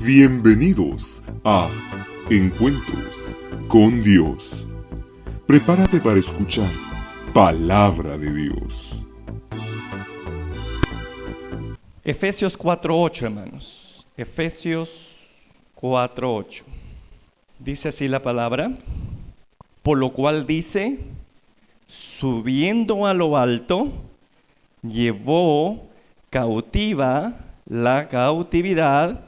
Bienvenidos a Encuentros con Dios. Prepárate para escuchar Palabra de Dios. Efesios 4:8, hermanos. Efesios 4:8. Dice así la palabra. Por lo cual dice, subiendo a lo alto, llevó cautiva la cautividad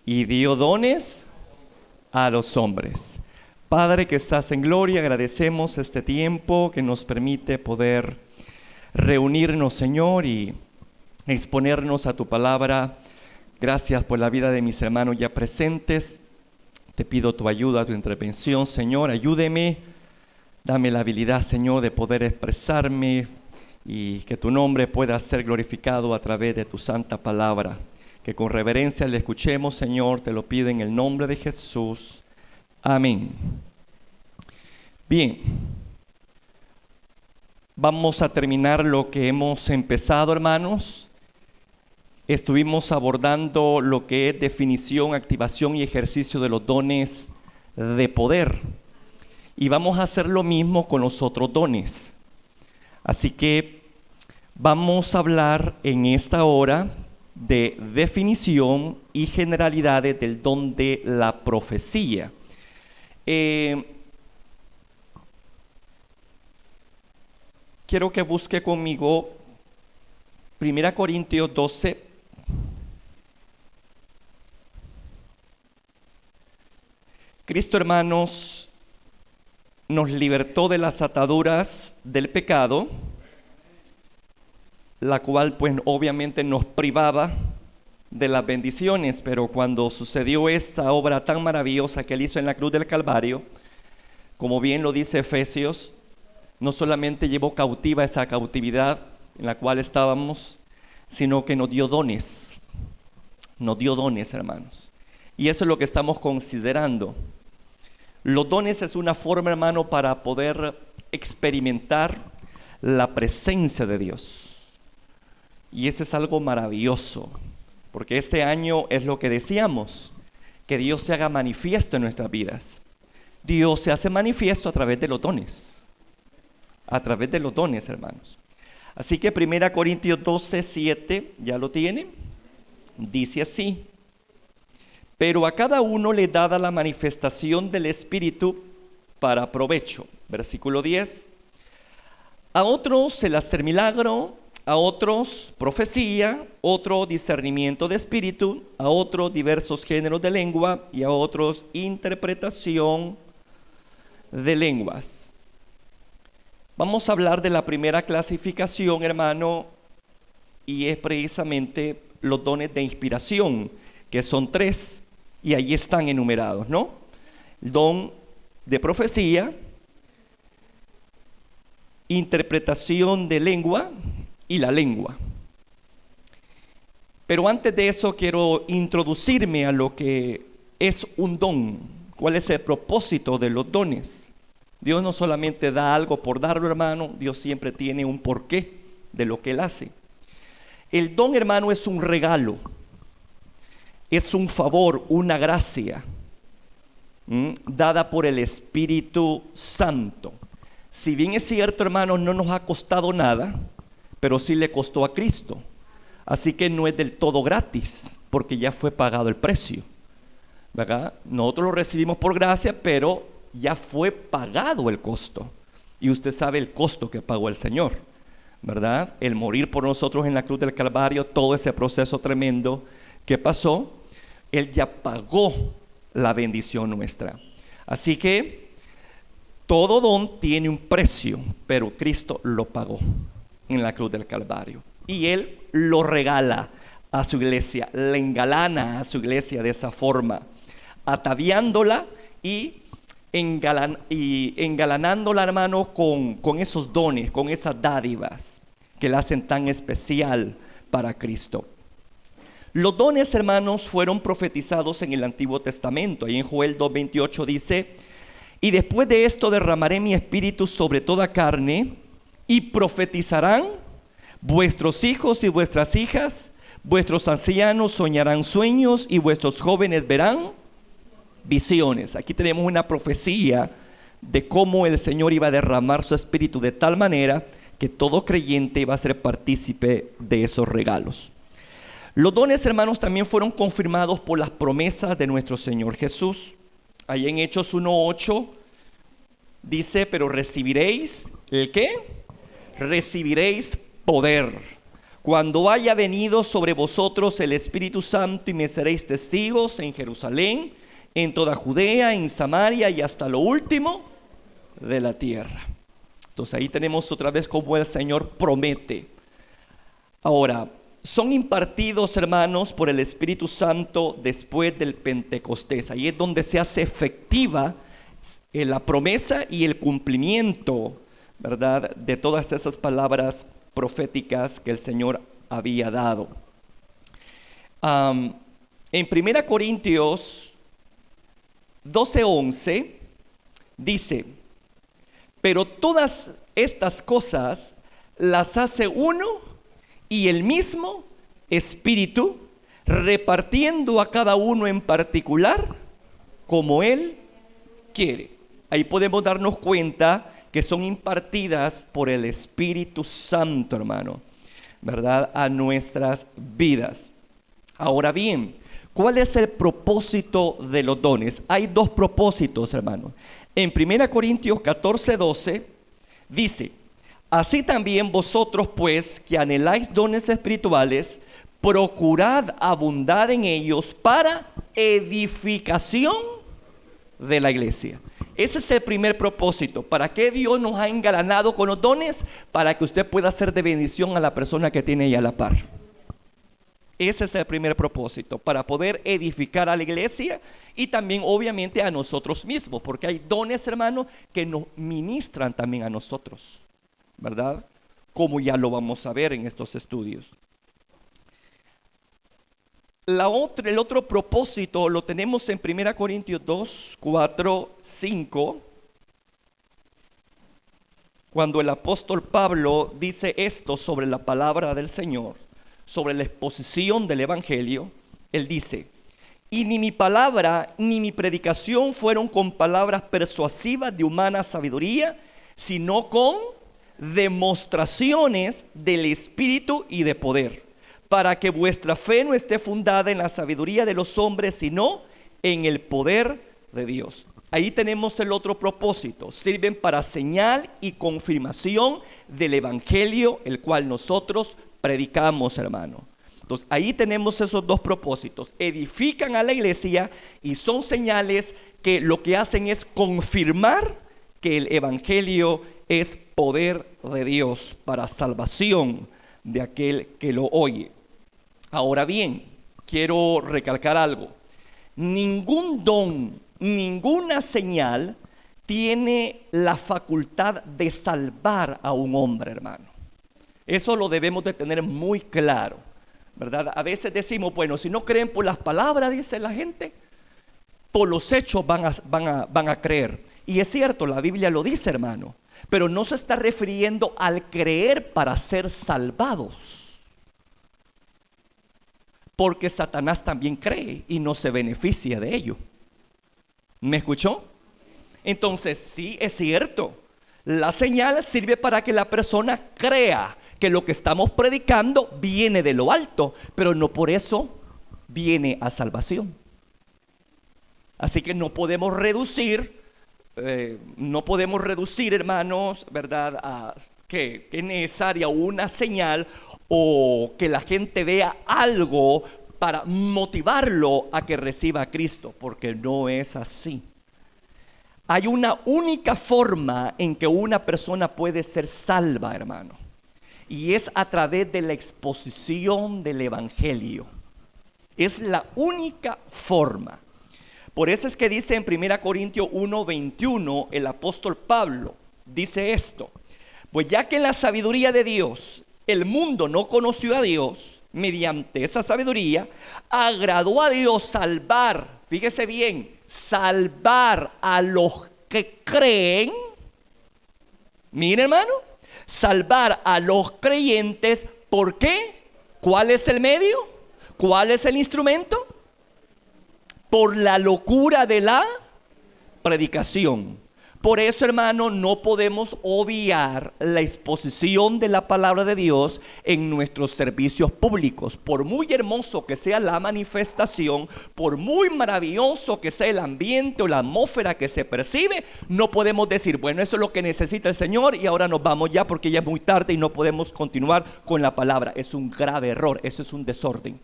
y dio dones a los hombres. Padre que estás en gloria, agradecemos este tiempo que nos permite poder reunirnos, Señor, y exponernos a tu palabra. Gracias por la vida de mis hermanos ya presentes. Te pido tu ayuda, tu intervención, Señor. Ayúdeme, dame la habilidad, Señor, de poder expresarme y que tu nombre pueda ser glorificado a través de tu santa palabra. Que con reverencia le escuchemos, Señor, te lo pido en el nombre de Jesús. Amén. Bien, vamos a terminar lo que hemos empezado, hermanos. Estuvimos abordando lo que es definición, activación y ejercicio de los dones de poder. Y vamos a hacer lo mismo con los otros dones. Así que vamos a hablar en esta hora de definición y generalidades del don de la profecía. Quiero que busque conmigo 1 Corintios 12. Cristo, hermanos, nos libertó de las ataduras del pecado, la cual pues obviamente nos privaba de las bendiciones, pero cuando sucedió esta obra tan maravillosa que Él hizo en la cruz del Calvario, como bien lo dice Efesios, no solamente llevó cautiva esa cautividad en la cual estábamos, sino que nos dio dones, hermanos. Y eso es lo que estamos considerando. Los dones es una forma, hermano, para poder experimentar la presencia de Dios. Y eso es algo maravilloso, porque este año es lo que decíamos, que Dios se haga manifiesto en nuestras vidas. Dios se hace manifiesto a través de los dones. A través de los dones, hermanos. Así que 1 Corintios 12:7, ¿ya lo tiene? Dice así: pero a cada uno le dada la manifestación del Espíritu para provecho. Versículo 10. A otros el hacer milagro, a otros profecía, otro discernimiento de espíritu, a otros diversos géneros de lengua y a otros interpretación de lenguas. Vamos a hablar de la primera clasificación, hermano, y es precisamente los dones de inspiración, que son 3, y ahí están enumerados, ¿no? El don de profecía, interpretación de lengua y la lengua. Pero antes de eso quiero introducirme a lo que es un don. ¿Cuál es el propósito de los dones? Dios no solamente da algo por darlo, hermano. Dios siempre tiene un porqué de lo que Él hace. El don, hermano, es un regalo. Es un favor, una gracia dada por el Espíritu Santo. Si bien es cierto, hermano, no nos ha costado nada, pero sí le costó a Cristo. Así que no es del todo gratis, porque ya fue pagado el precio, ¿verdad? Nosotros lo recibimos por gracia, pero ya fue pagado el costo. Y usted sabe el costo que pagó el Señor, ¿verdad? El morir por nosotros en la cruz del Calvario, todo ese proceso tremendo que pasó, Él ya pagó la bendición nuestra. Así que todo don tiene un precio, pero Cristo lo pagó en la cruz del Calvario. Y Él lo regala a su iglesia, le engalana a su iglesia de esa forma, ataviándola y engalanándola, hermano, con esos dones, con esas dádivas que la hacen tan especial para Cristo. Los dones, hermanos, fueron profetizados en el Antiguo Testamento. Ahí en Joel 2:28 dice: y después de esto derramaré mi espíritu sobre toda carne, y profetizarán vuestros hijos y vuestras hijas, Vuestros ancianos soñarán sueños y vuestros jóvenes verán visiones. Aquí tenemos una profecía de cómo el Señor iba a derramar su espíritu de tal manera que todo creyente iba a ser partícipe de esos regalos. Los dones, hermanos, también fueron confirmados por las promesas de nuestro Señor Jesús. Ahí en Hechos 1:8 dice, pero recibiréis, ¿el qué? Recibiréis poder cuando haya venido sobre vosotros el Espíritu Santo, y me seréis testigos en Jerusalén, en toda Judea, en Samaria y hasta lo último de la tierra. Entonces ahí tenemos otra vez cómo el Señor promete. Ahora, son impartidos, hermanos, por el Espíritu Santo después del Pentecostés. Ahí es donde se hace efectiva la promesa y el cumplimiento, ¿verdad?, de todas esas palabras proféticas que el Señor había dado. En 1 Corintios 12:11 dice, pero todas estas cosas las hace uno y el mismo Espíritu, repartiendo a cada uno en particular como Él quiere. Ahí podemos darnos cuenta que son impartidas por el Espíritu Santo, hermano, ¿verdad?, a nuestras vidas. Ahora bien, ¿cuál es el propósito de los dones? Hay dos propósitos, hermano. En 1 Corintios 14:12 dice, así también vosotros, pues, que anheláis dones espirituales, procurad abundar en ellos para edificación de la iglesia. Ese es el primer propósito. ¿Para qué Dios nos ha engalanado con los dones? Para que usted pueda ser de bendición a la persona que tiene ahí a la par. Ese es el primer propósito, para poder edificar a la iglesia y también obviamente a nosotros mismos, porque hay dones, hermanos, que nos ministran también a nosotros, ¿verdad? Como ya lo vamos a ver en estos estudios. El otro propósito lo tenemos en 1 Corintios 2, 4, 5, cuando el apóstol Pablo dice esto sobre la palabra del Señor, sobre la exposición del Evangelio. Él dice, y ni mi palabra ni mi predicación fueron con palabras persuasivas de humana sabiduría, sino con demostraciones del Espíritu y de poder, para que vuestra fe no esté fundada en la sabiduría de los hombres, sino en el poder de Dios. Ahí tenemos el otro propósito. Sirven para señal y confirmación del Evangelio, el cual nosotros predicamos, hermano. Entonces ahí tenemos esos dos propósitos. Edifican a la iglesia y son señales que lo que hacen es confirmar que el Evangelio es poder de Dios para salvación de aquel que lo oye. Ahora bien, quiero recalcar algo. Ningún don, ninguna señal tiene la facultad de salvar a un hombre, hermano. Eso lo debemos de tener muy claro, ¿verdad? A veces decimos, bueno, si no creen por las palabras, dice la gente, por los hechos van a creer. Y es cierto, la Biblia lo dice, hermano, pero no se está refiriendo al creer para ser salvados. Porque Satanás también cree y no se beneficia de ello. ¿Me escuchó? Entonces, sí, es cierto. La señal sirve para que la persona crea que lo que estamos predicando viene de lo alto, pero no por eso viene a salvación. Así que no podemos reducir, hermanos, ¿verdad?, a que es necesaria una señal o que la gente vea algo para motivarlo a que reciba a Cristo, porque no es así. Hay una única forma en que una persona puede ser salva, hermano, y es a través de la exposición del Evangelio. Es la única forma. Por eso es que dice en 1 Corintios 1:21 el apóstol Pablo, dice esto: pues ya que en la sabiduría de Dios el mundo no conoció a Dios, mediante esa sabiduría agradó a Dios salvar, fíjese bien, salvar a los que creen. Mire, hermano, salvar a los creyentes. ¿Por qué? ¿Cuál es el medio? ¿Cuál es el instrumento? Por la locura de la predicación. Por eso, hermano, no podemos obviar la exposición de la palabra de Dios en nuestros servicios públicos. Por muy hermoso que sea la manifestación, por muy maravilloso que sea el ambiente o la atmósfera que se percibe, no podemos decir, bueno, eso es lo que necesita el Señor y ahora nos vamos ya porque ya es muy tarde y no podemos continuar con la palabra. Es un grave error, eso es un desorden.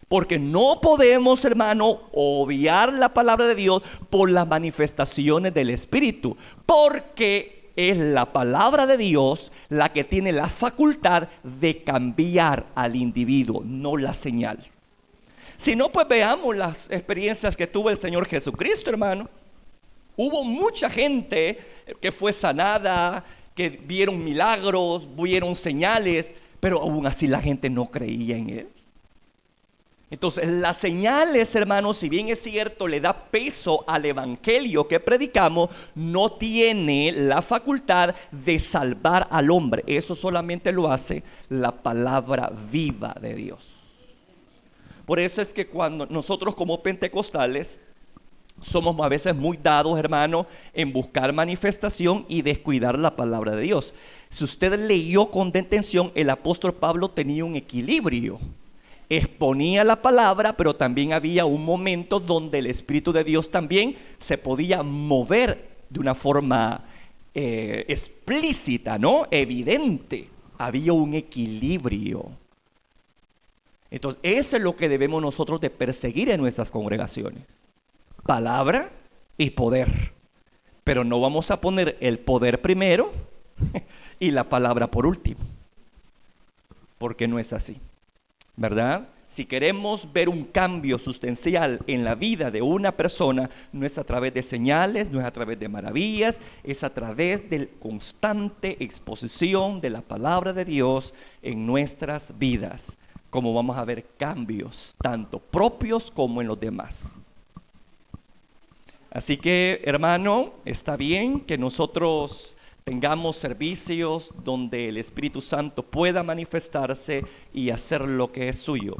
Porque no podemos, hermano, obviar la palabra de Dios por las manifestaciones del Espíritu. Porque es la palabra de Dios la que tiene la facultad de cambiar al individuo, no la señal. Si no, pues veamos las experiencias que tuvo el Señor Jesucristo, hermano. Hubo mucha gente que fue sanada, que vieron milagros, vieron señales, pero aún así la gente no creía en Él. Entonces, las señales, hermanos, si bien es cierto, le da peso al evangelio que predicamos, no tiene la facultad de salvar al hombre. Eso solamente lo hace la palabra viva de Dios. Por eso es que cuando nosotros como pentecostales somos a veces muy dados, hermano, en buscar manifestación y descuidar la palabra de Dios. Si usted leyó con detención, el apóstol Pablo tenía un equilibrio. Exponía la palabra, pero también había un momento donde el Espíritu de Dios también se podía mover de una forma explícita, ¿no? Evidente. Había un equilibrio. Entonces, eso es lo que debemos nosotros de perseguir en nuestras congregaciones. Palabra y poder. Pero no vamos a poner el poder primero y la palabra por último. Porque no es así. ¿Verdad? Si queremos ver un cambio sustancial en la vida de una persona, no es a través de señales, no es a través de maravillas, es a través de constante exposición de la palabra de Dios en nuestras vidas, como vamos a ver cambios, tanto propios como en los demás. Así que, hermano, está bien que nosotros tengamos servicios donde el Espíritu Santo pueda manifestarse y hacer lo que es suyo.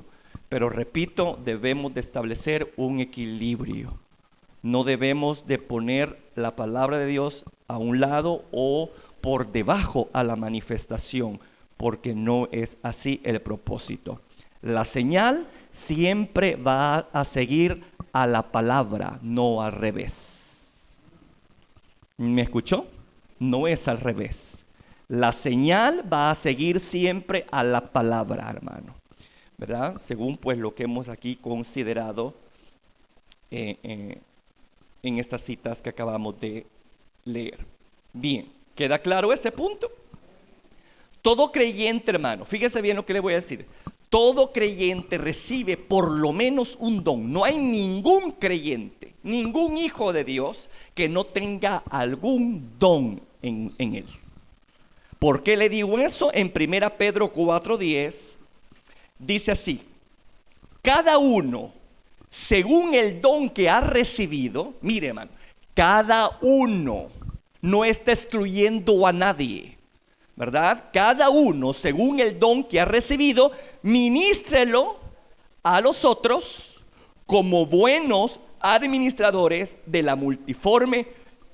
Pero repito, debemos de establecer un equilibrio. No debemos de poner la palabra de Dios a un lado o por debajo a la manifestación, porque no es así el propósito. La señal siempre va a seguir a la palabra, no al revés. ¿Me escuchó? No es al revés. La señal va a seguir siempre a la palabra, hermano, ¿verdad? Según pues lo que hemos aquí considerado en estas citas que acabamos de leer. Bien, ¿queda claro ese punto? Todo creyente, hermano, fíjese bien lo que le voy a decir. Todo creyente recibe por lo menos un don. No hay ningún creyente, ningún hijo de Dios que no tenga algún don en él. ¿Por qué le digo eso? En 1 Pedro 4:10 dice así: cada uno según el don que ha recibido. Mire, hermano, cada uno, no está excluyendo a nadie, ¿verdad? Cada uno según el don que ha recibido, ministrelo a los otros como buenos administradores de la multiforme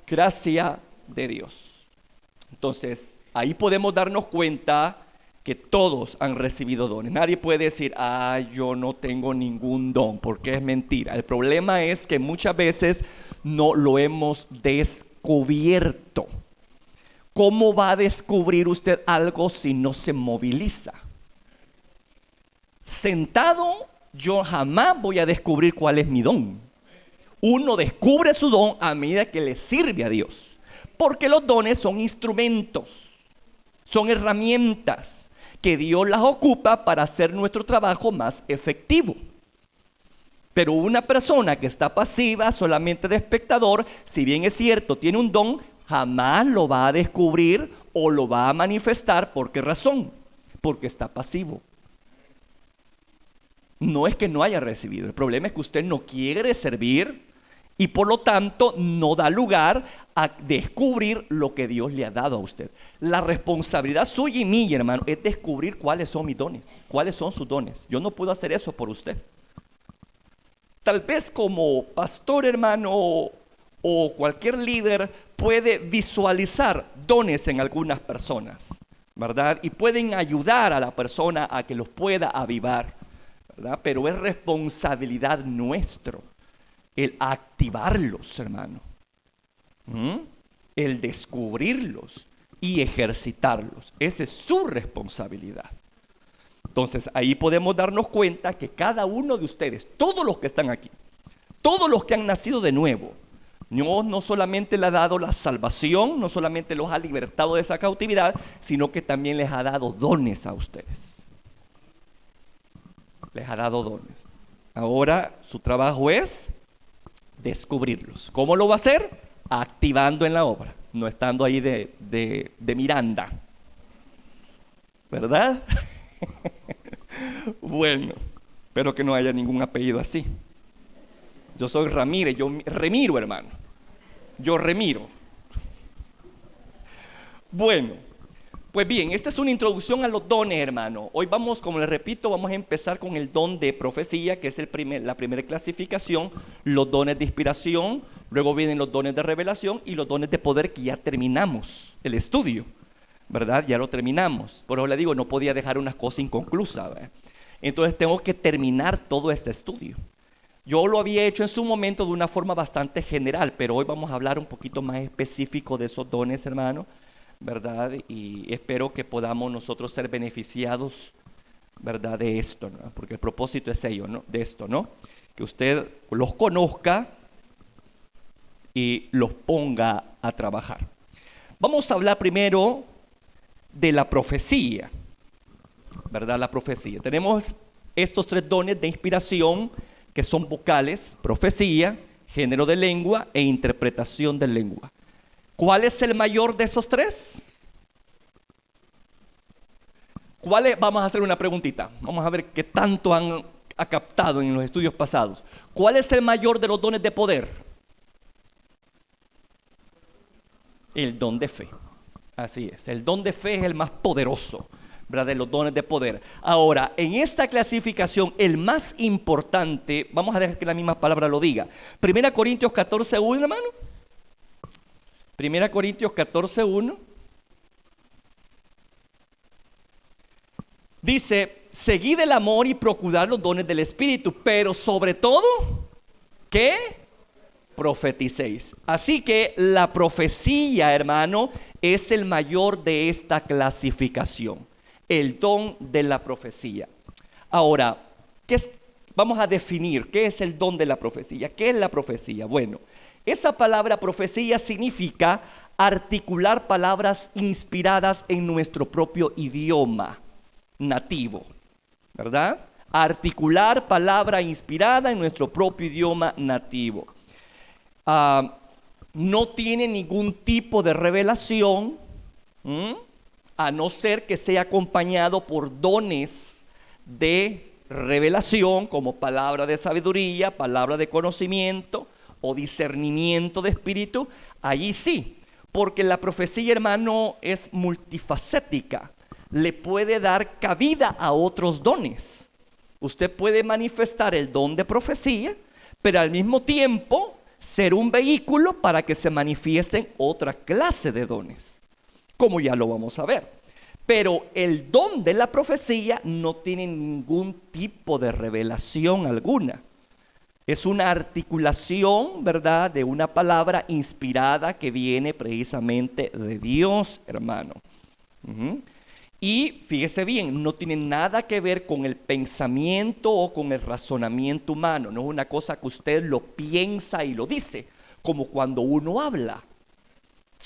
gracia de Dios. Entonces, ahí podemos darnos cuenta que todos han recibido dones. Nadie puede decir, yo no tengo ningún don, porque es mentira. El problema es que muchas veces no lo hemos descubierto. ¿Cómo va a descubrir usted algo si no se moviliza? Sentado, yo jamás voy a descubrir cuál es mi don. Uno descubre su don a medida que le sirve a Dios. Porque los dones son instrumentos, son herramientas que Dios las ocupa para hacer nuestro trabajo más efectivo. Pero una persona que está pasiva, solamente de espectador, si bien es cierto, tiene un don, jamás lo va a descubrir o lo va a manifestar. ¿Por qué razón? Porque está pasivo. No es que no haya recibido, el problema es que usted no quiere servir Y por lo tanto no da lugar a descubrir lo que Dios le ha dado a usted. La responsabilidad suya y mía, hermano, es descubrir cuáles son mis dones, cuáles son sus dones. Yo no puedo hacer eso por usted. Tal vez como pastor, hermano, o cualquier líder puede visualizar dones en algunas personas, ¿verdad? Y pueden ayudar a la persona a que los pueda avivar, ¿verdad? Pero es responsabilidad nuestra el activarlos, hermano, el descubrirlos y ejercitarlos. Esa es su responsabilidad. Entonces ahí podemos darnos cuenta que cada uno de ustedes, todos los que están aquí, todos los que han nacido de nuevo, Dios no solamente le ha dado la salvación, no solamente los ha libertado de esa cautividad, sino que también les ha dado dones a ustedes. Les ha dado dones. Ahora su trabajo es descubrirlos. ¿Cómo lo va a hacer? Activando en la obra, no estando ahí de Miranda, ¿verdad? Bueno, espero que no haya ningún apellido así. Yo soy Ramírez, yo remiro, hermano. Yo remiro. Bueno, pues bien, esta es una introducción a los dones, hermano. Hoy vamos, como les repito, vamos a empezar con el don de profecía, que es la primera clasificación, los dones de inspiración, luego vienen los dones de revelación y los dones de poder, que ya terminamos el estudio, ¿verdad? Ya lo terminamos. Por eso le digo, no podía dejar unas cosas inconclusas, ¿verdad? Entonces tengo que terminar todo este estudio. Yo lo había hecho en su momento de una forma bastante general, pero hoy vamos a hablar un poquito más específico de esos dones, hermano, ¿verdad? Y espero que podamos nosotros ser beneficiados, ¿verdad? De esto, ¿no? Porque el propósito es ello, ¿no? De esto, ¿no? Que usted los conozca y los ponga a trabajar. Vamos a hablar primero de la profecía, ¿verdad? La profecía. Tenemos estos tres dones de inspiración, que son vocales: profecía, género de lengua e interpretación de lengua. ¿Cuál es el mayor de esos tres? ¿Cuál es? Vamos a hacer una preguntita. Vamos a ver qué tanto ha captado en los estudios pasados. ¿Cuál es el mayor de los dones de poder? El don de fe. Así es. El don de fe es el más poderoso, ¿verdad? De los dones de poder. Ahora, en esta clasificación, el más importante, vamos a dejar que la misma palabra lo diga. 1 Corintios 14:1, hermano. 1 Corintios 14:1. Dice: seguid el amor y procurad los dones del Espíritu, pero sobre todo, ¿qué? Profeticéis. Así que la profecía, hermano, es el mayor de esta clasificación. El don de la profecía. Ahora, vamos a definir qué es el don de la profecía. ¿Qué es la profecía? Bueno, esa palabra profecía significa articular palabras inspiradas en nuestro propio idioma nativo, ¿verdad? Articular palabra inspirada en nuestro propio idioma nativo. No tiene ningún tipo de revelación, a no ser que sea acompañado por dones de revelación, como palabra de sabiduría, palabra de conocimiento o discernimiento de espíritu. Allí sí, porque la profecía, hermano, es multifacética. Le puede dar cabida a otros dones. Usted puede manifestar el don de profecía, pero al mismo tiempo ser un vehículo para que se manifiesten otra clase de dones, como ya lo vamos a ver. Pero el don de la profecía no tiene ningún tipo de revelación alguna. Es una articulación, ¿verdad?, de una palabra inspirada que viene precisamente de Dios, hermano. Y fíjese bien, no tiene nada que ver con el pensamiento o con el razonamiento humano. No es una cosa que usted lo piensa y lo dice, como cuando uno habla.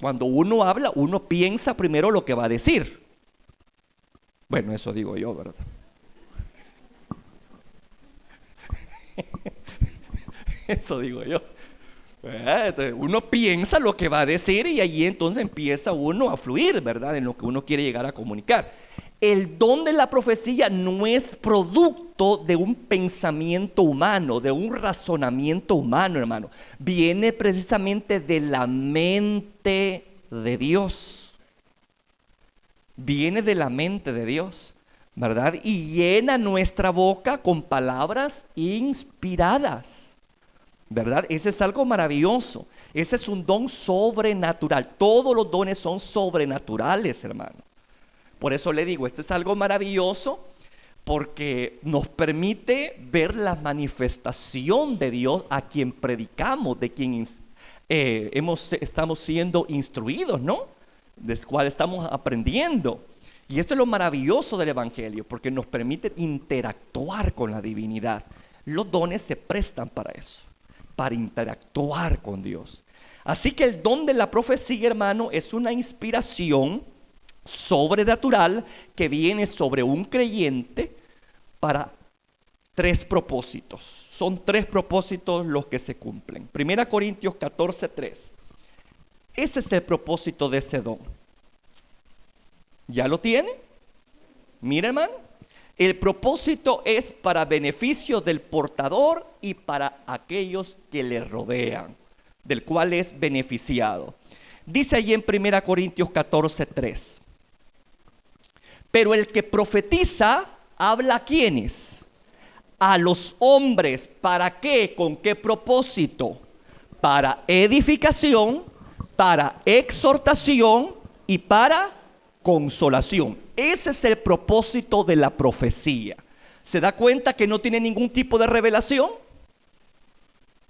Cuando uno habla, uno piensa primero lo que va a decir. Bueno, eso digo yo, ¿verdad? Eso digo yo. Entonces, uno piensa lo que va a decir y allí entonces empieza uno a fluir, ¿verdad? En lo que uno quiere llegar a comunicar. El don de la profecía no es producto fruto de un pensamiento humano, de un razonamiento humano, hermano. Viene precisamente de la mente de Dios. Viene de la mente de Dios, ¿verdad? Y llena nuestra boca con palabras inspiradas, ¿verdad? Ese es algo maravilloso. Ese es un don sobrenatural. Todos los dones son sobrenaturales, hermano. Por eso le digo, esto es algo maravilloso porque nos permite ver la manifestación de Dios a quien predicamos, de quien estamos siendo instruidos, ¿no? Del cual estamos aprendiendo. Y esto es lo maravilloso del Evangelio, porque nos permite interactuar con la divinidad. Los dones se prestan para eso, para interactuar con Dios. Así que el don de la profecía, hermano, es una inspiración sobrenatural que viene sobre un creyente para 3 propósitos. Son 3 propósitos los que se cumplen. 1 Corintios 14:3. Ese es el propósito de ese don. ¿Ya lo tiene? Mira, hermano. El propósito es para beneficio del portador y para aquellos que le rodean, del cual es beneficiado. Dice allí en 1 Corintios 14:3. Pero el que profetiza, habla a ¿quiénes? A los hombres. ¿Para qué? ¿Con qué propósito? Para edificación, para exhortación y para consolación. Ese es el propósito de la profecía. ¿Se da cuenta que no tiene ningún tipo de revelación?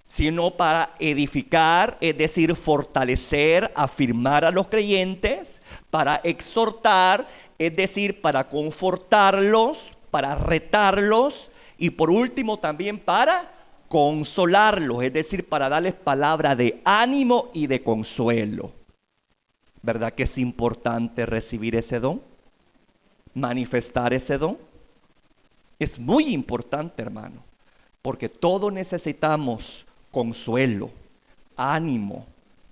Sino para edificar, es decir, fortalecer, afirmar a los creyentes, para exhortar, es decir, para confortarlos, para retarlos y por último también para consolarlos, es decir, para darles palabra de ánimo y de consuelo. ¿Verdad que es importante recibir ese don? Manifestar ese don. Es muy importante, hermano, porque todos necesitamos consuelo, ánimo,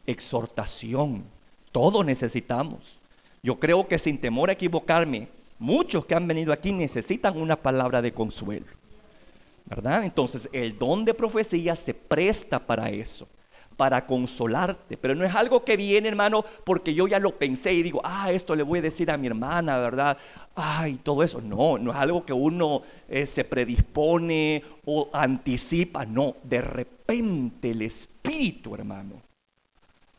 exhortación. Todos necesitamos. Yo creo que sin temor a equivocarme, muchos que han venido aquí necesitan una palabra de consuelo, ¿verdad? Entonces el don de profecía se presta para eso, para consolarte, pero no es algo que viene, hermano, porque yo ya lo pensé y digo, esto le voy a decir a mi hermana, ¿verdad? Y todo eso. No es algo que uno se predispone o anticipa, no, de repente el Espíritu, hermano,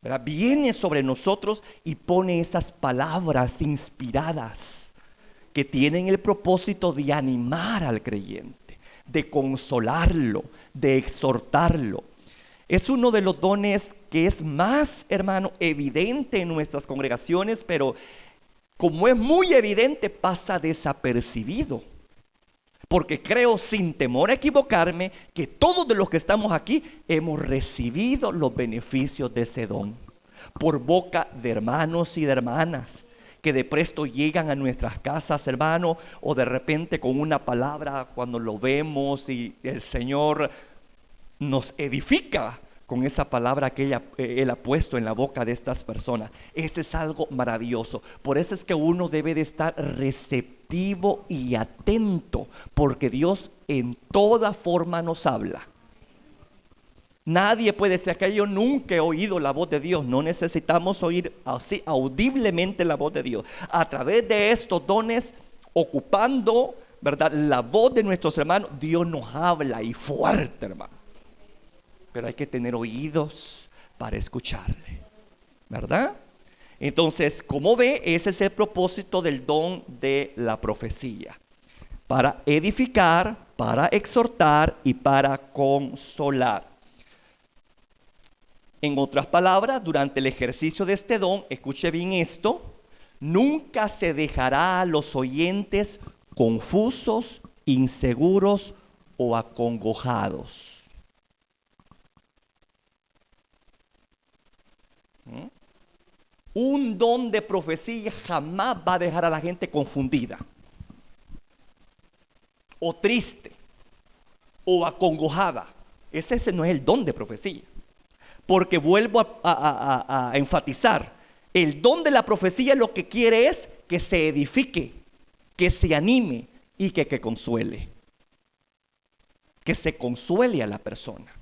¿verdad?, viene sobre nosotros y pone esas palabras inspiradas que tienen el propósito de animar al creyente, de consolarlo, de exhortarlo. Es uno de los dones que es más, hermano, evidente en nuestras congregaciones, pero como es muy evidente, pasa desapercibido. Porque creo, sin temor a equivocarme, que todos de los que estamos aquí hemos recibido los beneficios de ese don por boca de hermanos y de hermanas que de presto llegan a nuestras casas, hermano, o de repente con una palabra cuando lo vemos y el Señor nos edifica con esa palabra que Él ha puesto en la boca de estas personas. Ese es algo maravilloso. Por eso es que uno debe de estar receptivo y atento, porque Dios en toda forma nos habla. Nadie puede decir que yo nunca he oído la voz de Dios. No necesitamos oír así audiblemente la voz de Dios. A través de estos dones, ocupando, ¿verdad?, la voz de nuestros hermanos, Dios nos habla y fuerte, hermano. Pero hay que tener oídos para escucharle, ¿verdad? Entonces, como ve, ese es el propósito del don de la profecía: para edificar, para exhortar y para consolar. En otras palabras, durante el ejercicio de este don, escuche bien esto, nunca se dejará a los oyentes confusos, inseguros o acongojados. Un don de profecía jamás va a dejar a la gente confundida, o triste, o acongojada. Ese no es el don de profecía. Porque vuelvo a enfatizar, el don de la profecía lo que quiere es que se edifique, que se anime y que consuele. que se consuele a la persona.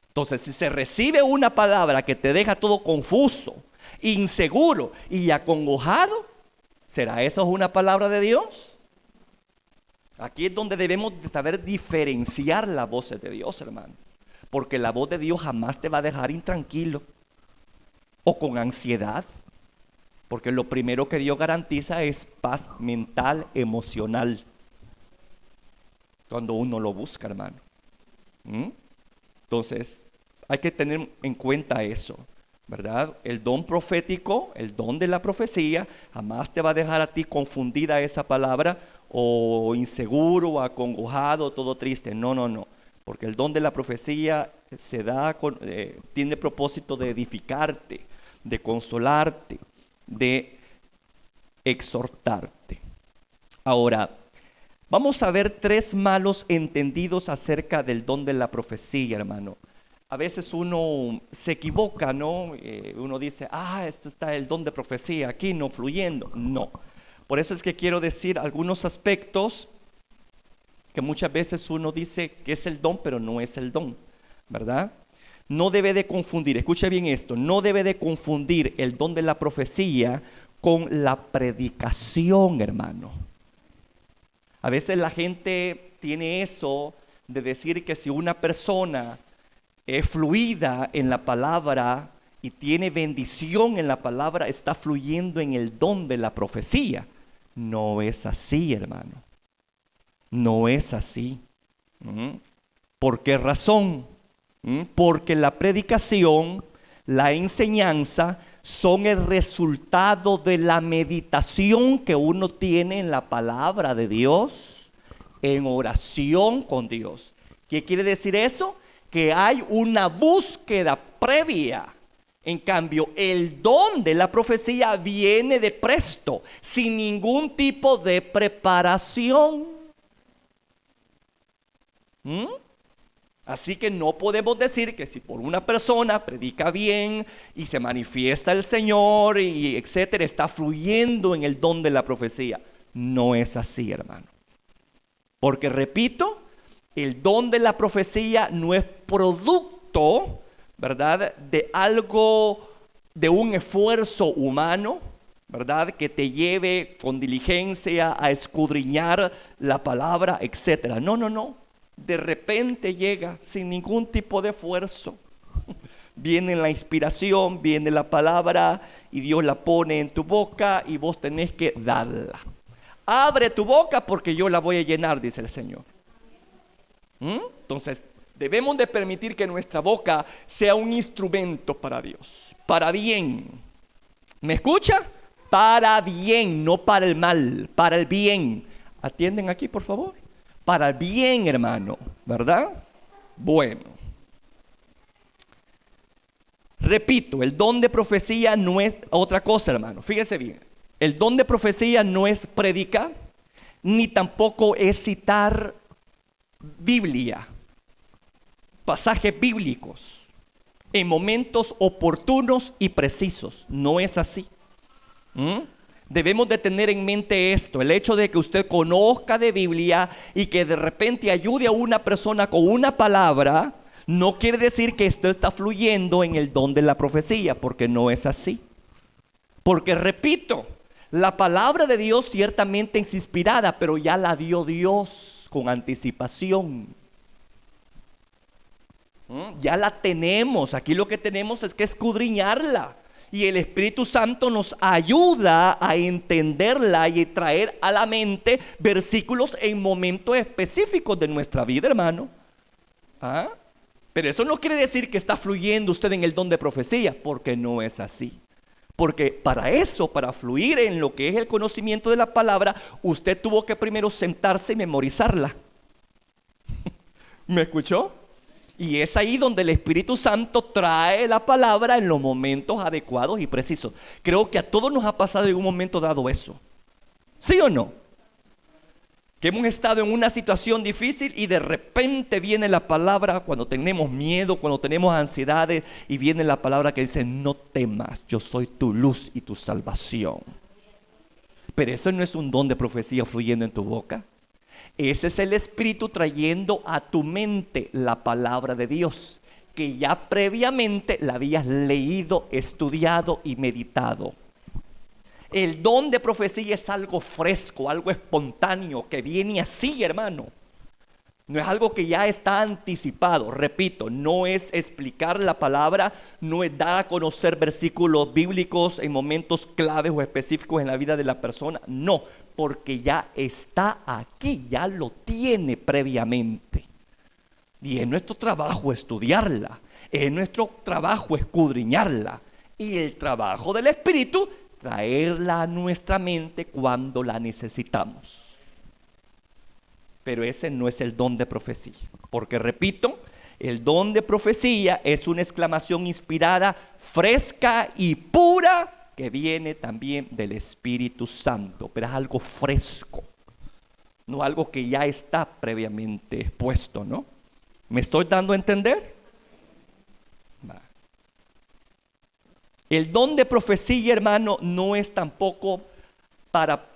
Entonces, si se recibe una palabra que te deja todo confuso, inseguro y acongojado, ¿será eso una palabra de Dios? Aquí es donde debemos de saber diferenciar las voces de Dios, hermano. Porque la voz de Dios jamás te va a dejar intranquilo o con ansiedad. Porque lo primero que Dios garantiza es paz mental, emocional. Cuando uno lo busca, hermano. Entonces, hay que tener en cuenta eso, ¿verdad? El don profético, el don de la profecía, jamás te va a dejar a ti confundida esa palabra, o inseguro, acongojado, todo triste. No, no, no. Porque el don de la profecía se da tiene el propósito de edificarte, de consolarte, de exhortarte. Ahora, vamos a ver 3 malos entendidos acerca del don de la profecía, hermano. A veces uno se equivoca, ¿no? Uno dice, esto está el don de profecía aquí, no fluyendo. No. Por eso es que quiero decir algunos aspectos que muchas veces uno dice que es el don, pero no es el don, ¿verdad? No debe de confundir, escucha bien esto, no debe de confundir el don de la profecía con la predicación, hermano. A veces la gente tiene eso de decir que si una persona es fluida en la palabra y tiene bendición en la palabra, está fluyendo en el don de la profecía. No es así, hermano. No es así. ¿Por qué razón? Porque la predicación, la enseñanza, son el resultado de la meditación que uno tiene en la palabra de Dios, en oración con Dios. ¿Qué quiere decir eso? Que hay una búsqueda previa. En cambio, el don de la profecía viene de presto, sin ningún tipo de preparación. Así que no podemos decir que si por una persona predica bien y se manifiesta el Señor y etcétera, está fluyendo en el don de la profecía. No es así, hermano. Porque repito, el don de la profecía no es producto, ¿verdad?, de algo, de un esfuerzo humano, ¿verdad?, que te lleve con diligencia a escudriñar la palabra, etcétera. No, no, no. De repente llega sin ningún tipo de esfuerzo. Viene la inspiración, viene la palabra y Dios la pone en tu boca y vos tenés que darla. Abre tu boca porque yo la voy a llenar, dice el Señor. Entonces, debemos de permitir que nuestra boca sea un instrumento para Dios, para bien. ¿Me escucha? Para bien, no para el mal, para el bien. ¿Atienden aquí, por favor? Para el bien, hermano, ¿verdad? Bueno. Repito, el don de profecía no es otra cosa, hermano. Fíjese bien. El don de profecía no es predicar, ni tampoco es citar Biblia, pasajes bíblicos en momentos oportunos y precisos. No es así. Debemos de tener en mente esto, el hecho de que usted conozca de Biblia y que de repente ayude a una persona con una palabra, no quiere decir que esto está fluyendo en el don de la profecía, porque no es así. Porque repito, la palabra de Dios ciertamente es inspirada, pero ya la dio Dios con anticipación. Ya la tenemos. Aquí lo que tenemos es que escudriñarla. Y el Espíritu Santo nos ayuda a entenderla y traer a la mente versículos en momentos específicos de nuestra vida, hermano. Pero eso no quiere decir que está fluyendo usted en el don de profecía, porque no es así. Porque para eso, para fluir en lo que es el conocimiento de la palabra, usted tuvo que primero sentarse y memorizarla. ¿Me escuchó? Y es ahí donde el Espíritu Santo trae la palabra en los momentos adecuados y precisos. Creo que a todos nos ha pasado en un momento dado eso. ¿Sí o no? Que hemos estado en una situación difícil y de repente viene la palabra cuando tenemos miedo, cuando tenemos ansiedades, y viene la palabra que dice: no temas, yo soy tu luz y tu salvación. Pero eso no es un don de profecía fluyendo en tu boca. Ese es el Espíritu trayendo a tu mente la palabra de Dios, que ya previamente la habías leído, estudiado y meditado. El don de profecía es algo fresco, algo espontáneo, que viene así, hermano. No es algo que ya está anticipado. Repito, no es explicar la palabra, no es dar a conocer versículos bíblicos en momentos claves o específicos en la vida de la persona. No, porque ya está aquí, ya lo tiene previamente. Y es nuestro trabajo estudiarla, es nuestro trabajo escudriñarla. Y el trabajo del Espíritu, traerla a nuestra mente cuando la necesitamos. Pero ese no es el don de profecía. Porque repito, el don de profecía es una exclamación inspirada, fresca y pura, que viene también del Espíritu Santo. Pero es algo fresco, no algo que ya está previamente expuesto, ¿no? ¿Me estoy dando a entender? El don de profecía, hermano, no es tampoco para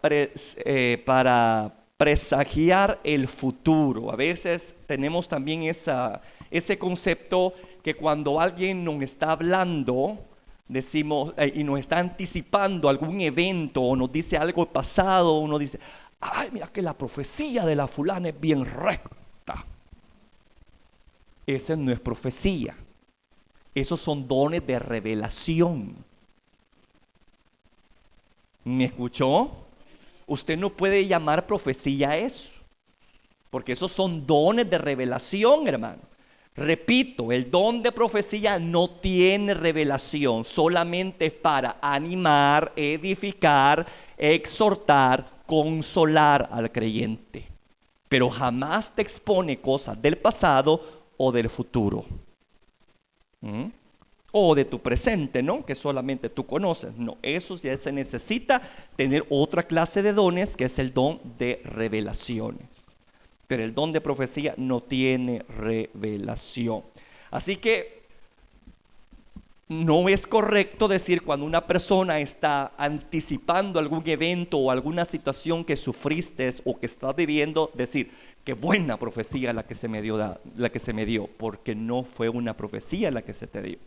presagiar el futuro. A veces tenemos también ese concepto que cuando alguien nos está hablando, decimos, y nos está anticipando algún evento o nos dice algo pasado, uno dice, ay, mira que la profecía de la fulana es bien recta. Esa no es profecía. Esos son dones de revelación. ¿Me escuchó? Usted no puede llamar profecía a eso, porque esos son dones de revelación, hermano. Repito, el don de profecía no tiene revelación, solamente es para animar, edificar, exhortar, consolar al creyente. Pero jamás te expone cosas del pasado o del futuro. O de tu presente, ¿no? Que solamente tú conoces. No, eso ya se necesita tener otra clase de dones, que es el don de revelaciones. Pero el don de profecía no tiene revelación. Así que no es correcto decir cuando una persona está anticipando algún evento o alguna situación que sufriste o que estás viviendo, decir, qué buena profecía la que se me dio, porque no fue una profecía la que se te dio.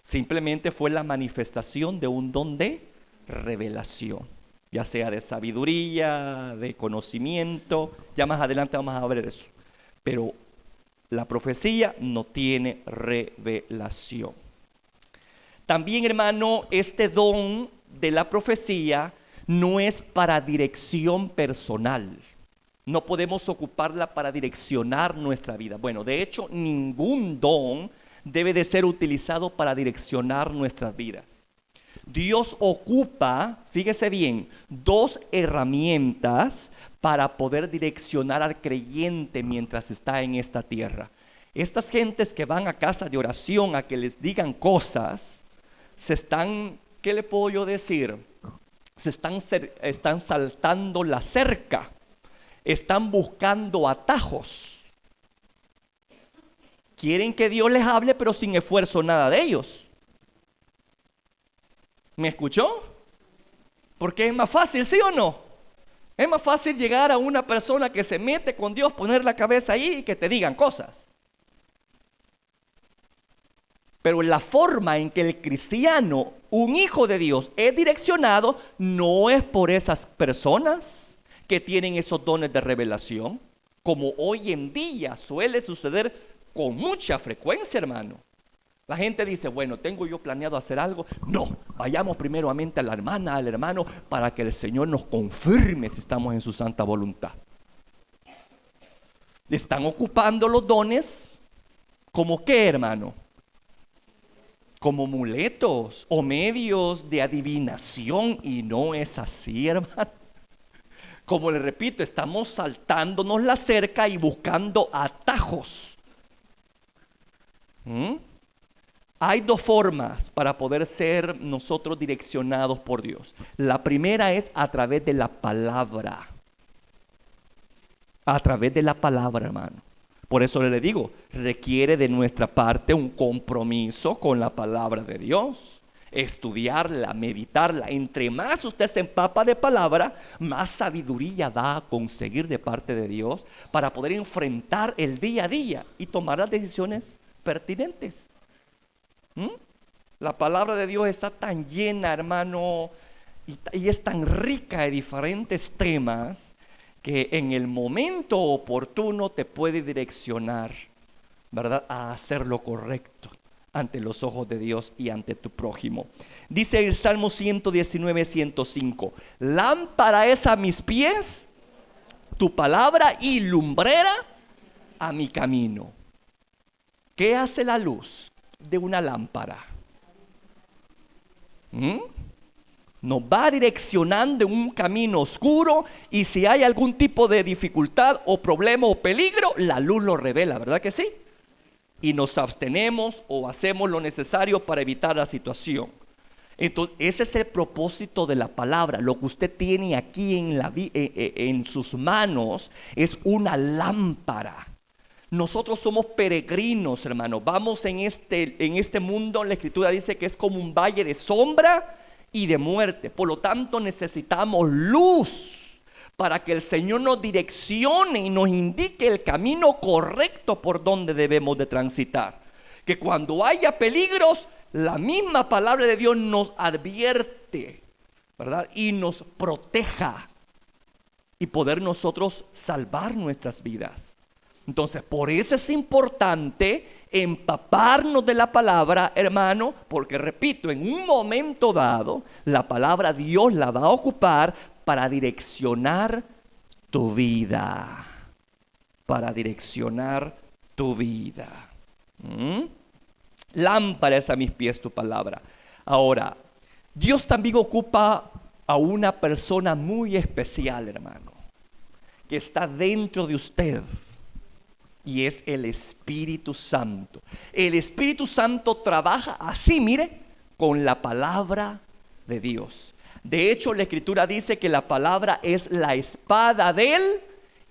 Simplemente fue la manifestación de un don de revelación, ya sea de sabiduría, de conocimiento. Ya más adelante vamos a ver eso. Pero la profecía no tiene revelación. También, hermano, este don de la profecía no es para dirección personal. No podemos ocuparla para direccionar nuestra vida. Bueno, de hecho, ningún don debe de ser utilizado para direccionar nuestras vidas. Dios ocupa, fíjese bien, dos herramientas para poder direccionar al creyente mientras está en esta tierra. Estas gentes que van a casa de oración a que les digan cosas, ¿qué le puedo yo decir? Están saltando la cerca, están buscando atajos. Quieren que Dios les hable, pero sin esfuerzo nada de ellos. ¿Me escuchó? Porque es más fácil, ¿sí o no? Es más fácil llegar a una persona que se mete con Dios, poner la cabeza ahí y que te digan cosas. Pero la forma en que el cristiano, un hijo de Dios, es direccionado, no es por esas personas que tienen esos dones de revelación, como hoy en día suele suceder con mucha frecuencia, hermano. La gente dice, bueno, tengo yo planeado hacer algo. No, vayamos primeramente a la hermana, al hermano, para que el Señor nos confirme si estamos en su santa voluntad. Están ocupando los dones como ¿qué, hermano? Como muletos o medios de adivinación, y no es así, hermano. Como le repito, estamos saltándonos la cerca y buscando atajos. Hay dos formas para poder ser nosotros direccionados por Dios. La primera es a través de la palabra. A través de la palabra, hermano. Por eso le digo, requiere de nuestra parte un compromiso con la palabra de Dios. estudiarla, meditarla. Entre más usted se empapa de palabra, más sabiduría va a conseguir de parte de Dios para poder enfrentar el día a día y tomar las decisiones pertinentes. La palabra de Dios está tan llena, hermano, y es tan rica de diferentes temas que en el momento oportuno te puede direccionar, ¿verdad?, a hacer lo correcto ante los ojos de Dios y ante tu prójimo. Dice el Salmo 119, 105: lámpara es a mis pies tu palabra y lumbrera a mi camino. ¿Qué hace la luz de una lámpara? Nos va direccionando en un camino oscuro, y si hay algún tipo de dificultad o problema o peligro, la luz lo revela, ¿verdad que sí? Y nos abstenemos o hacemos lo necesario para evitar la situación. Entonces, ese es el propósito de la palabra. Lo que usted tiene aquí en sus manos es una lámpara. Nosotros somos peregrinos, hermanos. Vamos en este mundo. La Escritura dice que es como un valle de sombra y de muerte. Por lo tanto, necesitamos luz para que el Señor nos direccione y nos indique el camino correcto por donde debemos de transitar. Que cuando haya peligros, la misma palabra de Dios nos advierte, ¿verdad?, y nos proteja, y poder nosotros salvar nuestras vidas. Entonces, por eso es importante empaparnos de la palabra, hermano, porque repito, en un momento dado, la palabra Dios la va a ocupar para direccionar tu vida. Para direccionar tu vida. Lámpara es a mis pies tu palabra. Ahora, Dios también ocupa a una persona muy especial, hermano, que está dentro de usted. Y es el Espíritu Santo. El Espíritu Santo trabaja así, mire, con la palabra de Dios. De hecho, la Escritura dice que la palabra es la espada del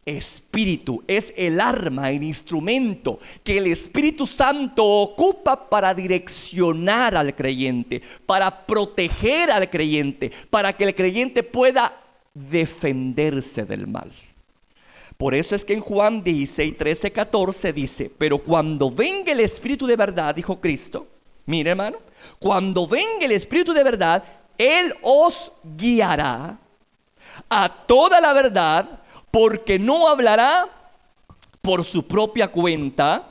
Espíritu. Es el arma, el instrumento que el Espíritu Santo ocupa para direccionar al creyente, para proteger al creyente, para que el creyente pueda defenderse del mal. Por eso es que en Juan 16, 13, 14 dice: pero cuando venga el Espíritu de verdad, dijo Cristo, mire, hermano, cuando venga el Espíritu de verdad, Él os guiará a toda la verdad, porque no hablará por su propia cuenta,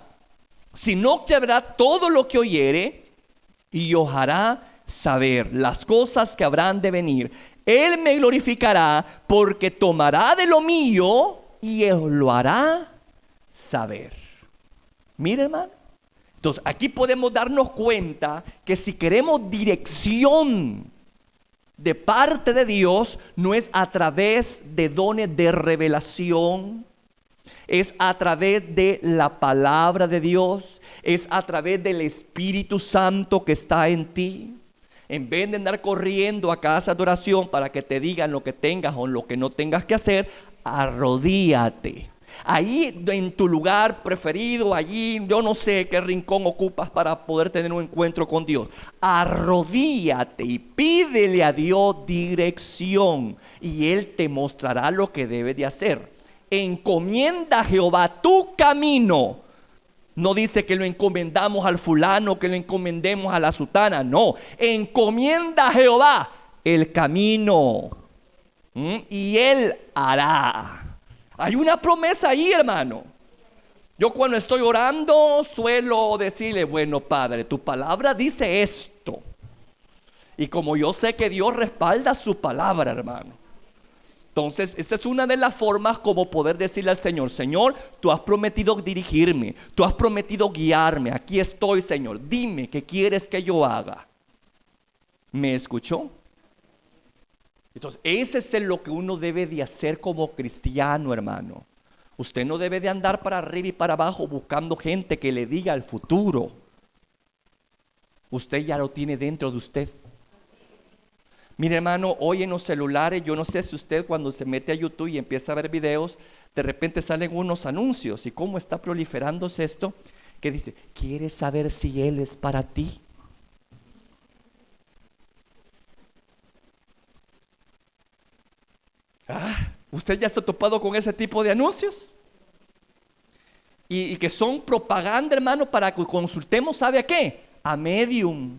sino que hablará todo lo que oyere y os hará saber las cosas que habrán de venir. Él me glorificará, porque tomará de lo mío y os lo hará saber. Mire, hermano. Entonces, aquí podemos darnos cuenta que si queremos dirección de parte de Dios, no es a través de dones de revelación, es a través de la palabra de Dios, es a través del Espíritu Santo que está en ti. En vez de andar corriendo a casa de oración para que te digan lo que tengas o lo que no tengas que hacer, arrodíate. Ahí en tu lugar preferido, allí yo no sé qué rincón ocupas para poder tener un encuentro con Dios. Arrodíate y pídele a Dios dirección, y Él te mostrará lo que debes de hacer. Encomienda a Jehová tu camino. No dice que lo encomendamos al fulano, que lo encomendemos a la sutana. No, encomienda a Jehová el camino, y Él hará. Hay una promesa ahí, hermano. Yo cuando estoy orando suelo decirle: bueno, Padre, tu palabra dice esto. Y como yo sé que Dios respalda su palabra, hermano, entonces esa es una de las formas como poder decirle al Señor: Señor, tú has prometido dirigirme, tú has prometido guiarme. Aquí estoy, Señor, dime qué quieres que yo haga. ¿Me escuchó? Entonces, ese es lo que uno debe de hacer como cristiano, hermano. Usted no debe de andar para arriba y para abajo buscando gente que le diga el futuro. Usted ya lo tiene dentro de usted. Mire, hermano, hoy en los celulares, yo no sé si usted cuando se mete a YouTube y empieza a ver videos, de repente salen unos anuncios. ¿Y cómo está proliferándose esto? Que dice: ¿quieres saber si Él es para ti? ¿Usted ya se ha topado con ese tipo de anuncios? Y que son propaganda, hermano, para que consultemos, ¿sabe a qué? A medium.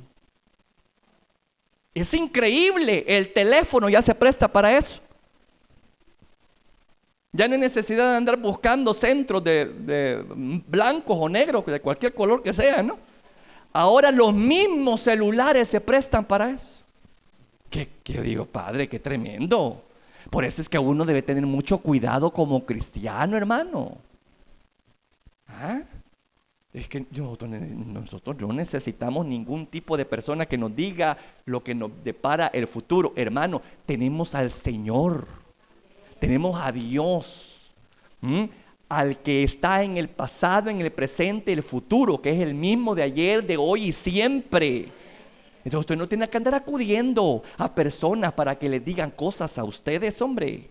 Es increíble, el teléfono ya se presta para eso. Ya no hay necesidad de andar buscando centros de blancos o negros, de cualquier color que sea, ¿no? Ahora los mismos celulares se prestan para eso. Que yo digo, padre, qué tremendo. Por eso es que uno debe tener mucho cuidado como cristiano, hermano. ¿Ah? Es que nosotros no necesitamos ningún tipo de persona que nos diga lo que nos depara el futuro. Hermano, tenemos al Señor, tenemos a Dios, al que está en el pasado, en el presente y el futuro, que es el mismo de ayer, de hoy y siempre. Entonces usted no tiene que andar acudiendo a personas para que les digan cosas a ustedes, hombre.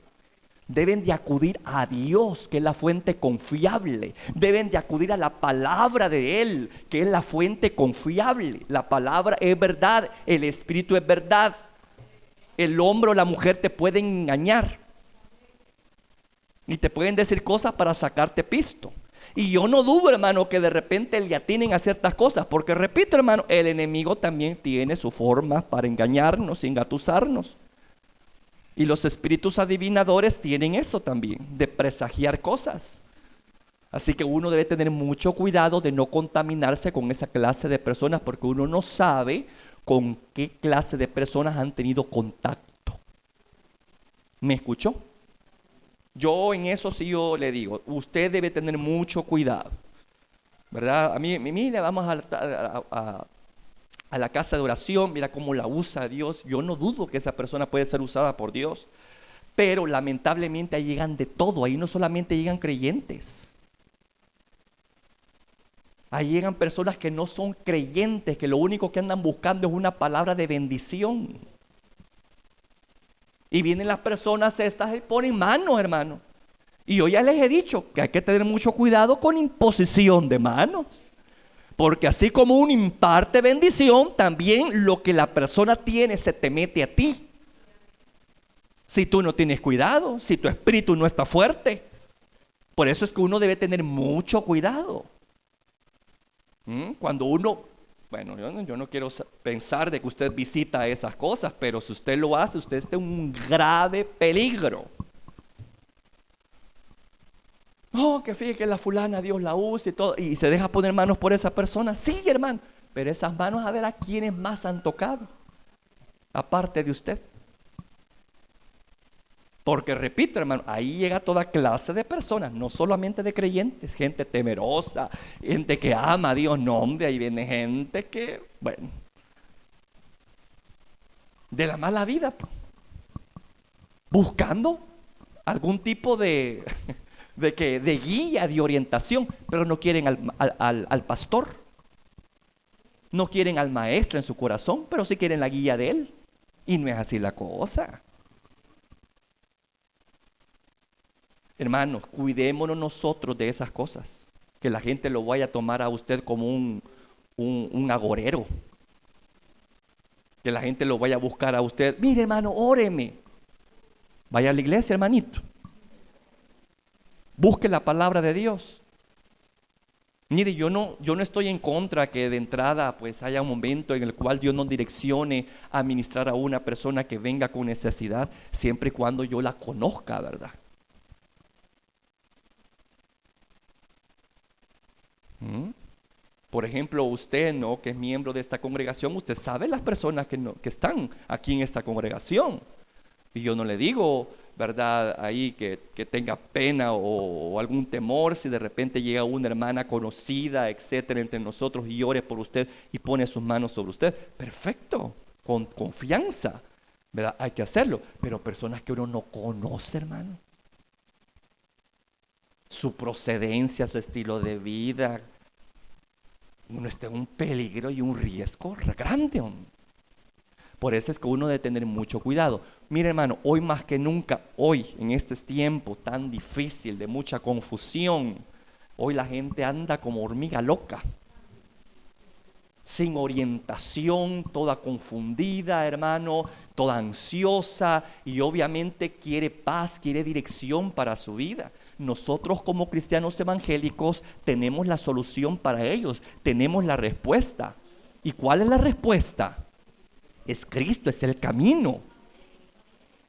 Deben de acudir a Dios, que es la fuente confiable. Deben de acudir a la palabra de Él, que es la fuente confiable. La palabra es verdad, el Espíritu es verdad. El hombre o la mujer te pueden engañar y te pueden decir cosas para sacarte pisto. Y yo no dudo, hermano, que de repente le atinen a ciertas cosas, porque repito, hermano, el enemigo también tiene su forma para engañarnos, engatusarnos. Y los espíritus adivinadores tienen eso también, de presagiar cosas. Así que uno debe tener mucho cuidado de no contaminarse con esa clase de personas, porque uno no sabe con qué clase de personas han tenido contacto. ¿Me escuchó? Yo en eso sí yo le digo, usted debe tener mucho cuidado, ¿verdad? A mí le vamos a la casa de oración, mira cómo la usa Dios. Yo no dudo que esa persona puede ser usada por Dios, pero lamentablemente ahí llegan de todo. Ahí no solamente llegan creyentes, ahí llegan personas que no son creyentes, que lo único que andan buscando es una palabra de bendición. Y vienen las personas estas y ponen manos, hermano. Y yo ya les he dicho que hay que tener mucho cuidado con imposición de manos. Porque así como uno imparte bendición, también lo que la persona tiene se te mete a ti. Si tú no tienes cuidado, si tu espíritu no está fuerte. Por eso es que uno debe tener mucho cuidado. Cuando uno, bueno, yo no quiero pensar de que usted visita esas cosas, pero si usted lo hace, usted está en un grave peligro. Oh, que fíjate que la fulana Dios la usa y todo, y se deja poner manos por esa persona. Sí, hermano, pero esas manos a ver a quiénes más han tocado, aparte de usted. Porque repito, hermano, ahí llega toda clase de personas, no solamente de creyentes, gente temerosa, gente que ama a Dios. No, hombre, ahí viene gente que, bueno, de la mala vida, buscando algún tipo de guía, de orientación, pero no quieren al pastor, no quieren al maestro en su corazón, pero sí quieren la guía de él. Y no es así la cosa. Hermanos, cuidémonos nosotros de esas cosas, que la gente lo vaya a tomar a usted como un agorero, que la gente lo vaya a buscar a usted. Mire, hermano, óreme, vaya a la iglesia, hermanito, busque la palabra de Dios. Mire, yo no estoy en contra que de entrada pues haya un momento en el cual Dios nos direccione a ministrar a una persona que venga con necesidad, siempre y cuando yo la conozca, ¿verdad? Por ejemplo, usted, ¿no?, que es miembro de esta congregación, usted sabe las personas que están aquí en esta congregación. Y yo no le digo, ¿verdad?, ahí que tenga pena o algún temor si de repente llega una hermana conocida, etcétera, entre nosotros y ore por usted y pone sus manos sobre usted. Perfecto, con confianza, ¿verdad? Hay que hacerlo. Pero personas que uno no conoce, hermano, su procedencia, su estilo de vida, uno está en un peligro y un riesgo grande, hombre. Por eso es que uno debe tener mucho cuidado. Mire, hermano, hoy más que nunca, hoy en este tiempo tan difícil, de mucha confusión, hoy la gente anda como hormiga loca. sin orientación, toda confundida, hermano, toda ansiosa, y obviamente quiere paz, quiere dirección para su vida. Nosotros como cristianos evangélicos tenemos la solución para ellos, tenemos la respuesta. ¿Y cuál es la respuesta? Es Cristo, es el camino.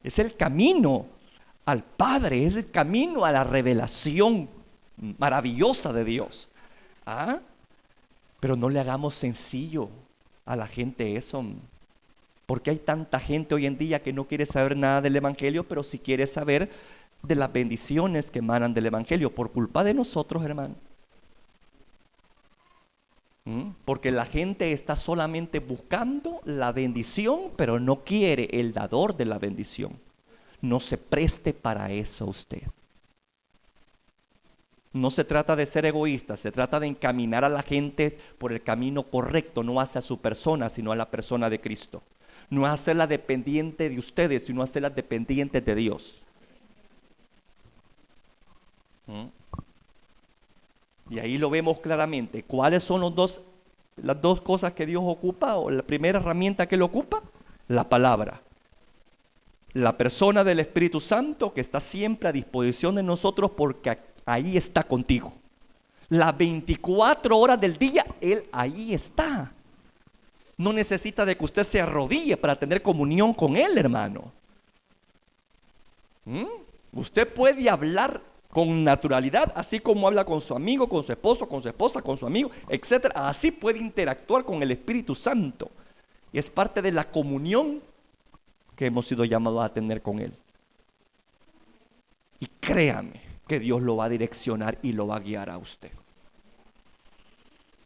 Es el camino al Padre, es el camino a la revelación maravillosa de Dios. ¿Ah? Pero no le hagamos sencillo a la gente eso. Porque hay tanta gente hoy en día que no quiere saber nada del Evangelio, pero sí quiere saber de las bendiciones que emanan del Evangelio por culpa de nosotros, hermano. Porque la gente está solamente buscando la bendición, pero no quiere el dador de la bendición. No se preste para eso usted. No se trata de ser egoísta, se trata de encaminar a la gente por el camino correcto, no hacia su persona, sino a la persona de Cristo. No hacerla dependiente de ustedes, sino hacerla dependiente de Dios. Y ahí lo vemos claramente. ¿Cuáles son las dos cosas que Dios ocupa? O la primera herramienta que Él ocupa, la palabra. La persona del Espíritu Santo que está siempre a disposición de nosotros porque ahí está contigo. Las 24 horas del día, Él ahí está. No necesita de que usted se arrodille para tener comunión con Él, hermano. Usted puede hablar con naturalidad, así como habla con su amigo, con su esposo, con su esposa, con su amigo, etc. Así puede interactuar con el Espíritu Santo. Y es parte de la comunión que hemos sido llamados a tener con Él. Y créame que Dios lo va a direccionar y lo va a guiar a usted.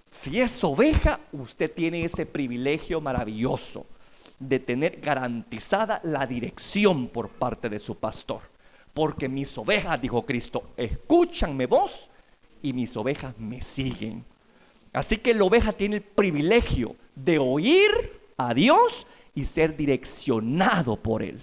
Si es oveja, usted tiene ese privilegio maravilloso de tener garantizada la dirección por parte de su pastor. Porque mis ovejas, dijo Cristo, escuchan mi voz y mis ovejas me siguen. Así que la oveja tiene el privilegio de oír a Dios y ser direccionado por Él.